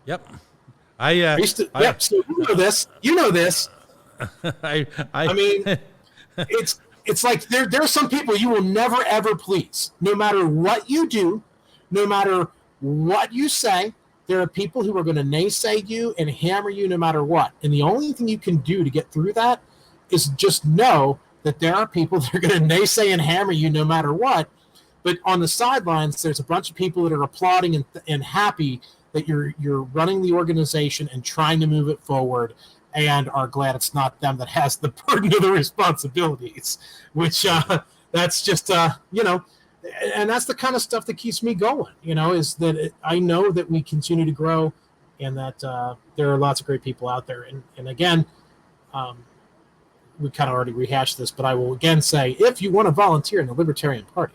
B: Yep.
C: So you know this. You know this. It's like there are some people you will never ever please. No matter what you do, no matter what you say, there are people who are going to naysay you and hammer you no matter what. And the only thing you can do to get through that is just know that there are people that are going to naysay and hammer you no matter what. But on the sidelines, there's a bunch of people that are applauding and happy that you're running the organization and trying to move it forward, and are glad it's not them that has the burden of the responsibilities. Which that's just and that's the kind of stuff that keeps me going. Is that I know that we continue to grow, and that there are lots of great people out there. And again, we kind of already rehashed this, but I will again say, if you want to volunteer in the Libertarian Party,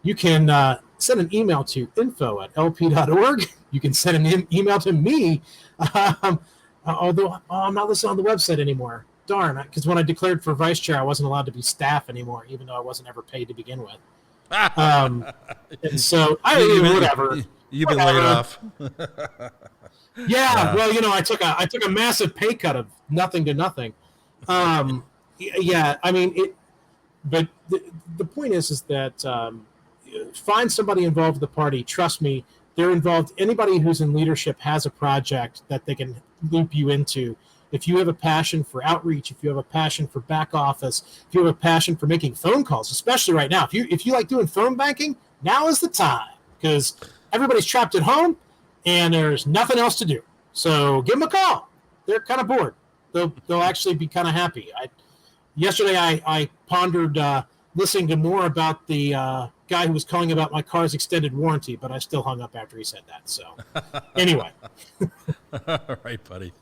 C: you can send an email to info@lp.org. You can send an email to me, although I'm not listed on the website anymore. Darn, because when I declared for vice chair, I wasn't allowed to be staff anymore, even though I wasn't ever paid to begin with. And so whatever.
B: You've been laid off.
C: Yeah, well, I took a massive pay cut of nothing to nothing. Yeah, but the point is that find somebody involved with the party. Trust me, they're involved. Anybody who's in leadership has a project that they can loop you into. If you have a passion for outreach, if you have a passion for back office, if you have a passion for making phone calls, especially right now, if you like doing phone banking, now is the time, because everybody's trapped at home and there's nothing else to do. So give them a call. They're kind of bored. They'll actually be kind of happy. Yesterday I pondered listening to more about the guy who was calling about my car's extended warranty, but I still hung up after he said that. So anyway.
B: All right, buddy.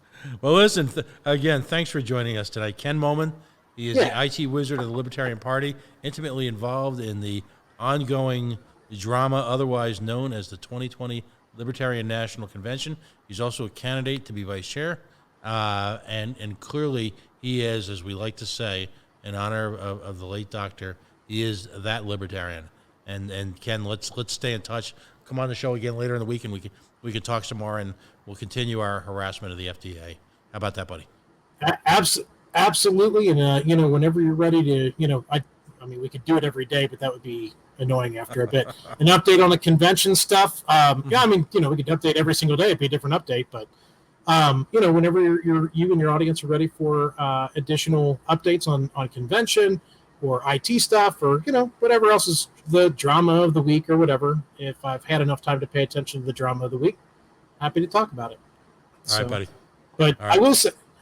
B: Well, listen, again, thanks for joining us tonight. Ken Moman, he is the IT wizard of the Libertarian Party, intimately involved in the ongoing drama otherwise known as the 2020 Libertarian National Convention. He's also a candidate to be vice chair, and clearly he is, as we like to say, in honor of the late doctor, he is that libertarian. And Ken, let's stay in touch. Come on the show again later in the week, and we can talk some more, and we'll continue our harassment of the FDA. How about that, buddy?
C: Absolutely. And whenever you're ready to, I mean, we could do it every day, but that would be annoying after a bit. An update on the convention stuff. Yeah, I mean, we could update every single day. It'd be a different update, but whenever you and your audience are ready for additional updates on convention or IT stuff, or whatever else is the drama of the week or whatever, if I've had enough time to pay attention to the drama of the week, happy to talk about it.
B: All right, buddy.
C: But
B: right.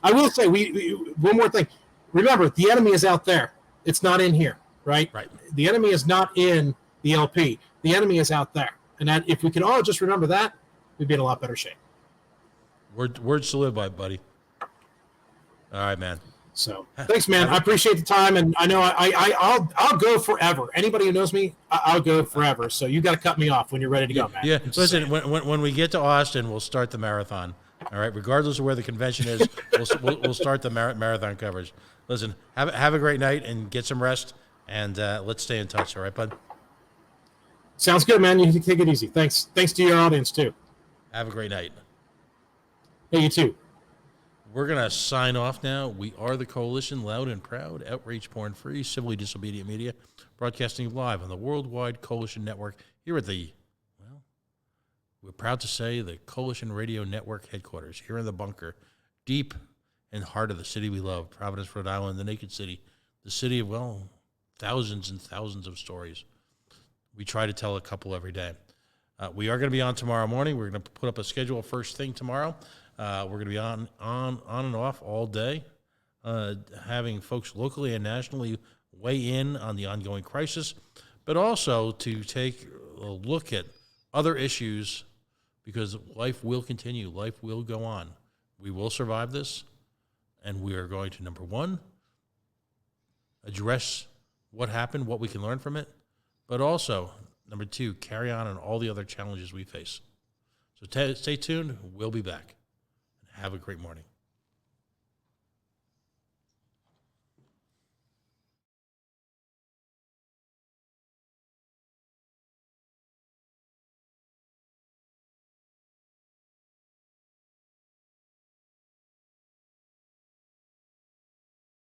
C: I will say we one more thing. Remember, the enemy is out there. It's not in here, right?
B: Right.
C: The enemy is not in the LP. The enemy is out there, and that if we could all just remember that, we'd be in a lot better shape.
B: Words to live by, buddy. All right, man.
C: So thanks, man. I appreciate the time, and I know I'll go forever. Anybody who knows me, I'll go forever. So you got to cut me off when you're ready to go, man.
B: Yeah. Listen, when we get to Austin, we'll start the marathon. All right, regardless of where the convention is, we'll start the marathon coverage. Listen, have a great night and get some rest, and let's stay in touch. All right, bud.
C: Sounds good, man. You take it easy. Thanks to your audience too.
B: Have a great night.
C: Hey, you too.
B: We're going to sign off now. We are the Coalition, loud and proud, outrage porn free, civilly disobedient media, broadcasting live on the Worldwide Coalition Network here at we're proud to say the Coalition Radio Network headquarters here in the bunker, deep in the heart of the city we love, Providence, Rhode Island, the Naked City, the city of, thousands and thousands of stories. We try to tell a couple every day. We are going to be on tomorrow morning. We're going to put up a schedule first thing tomorrow. We're going to be on and off all day, having folks locally and nationally weigh in on the ongoing crisis, but also to take a look at other issues, because life will continue. Life will go on. We will survive this, and we are going to, number one, address what happened, what we can learn from it, but also, number two, carry on all the other challenges we face. So stay tuned. We'll be back. Have a great morning.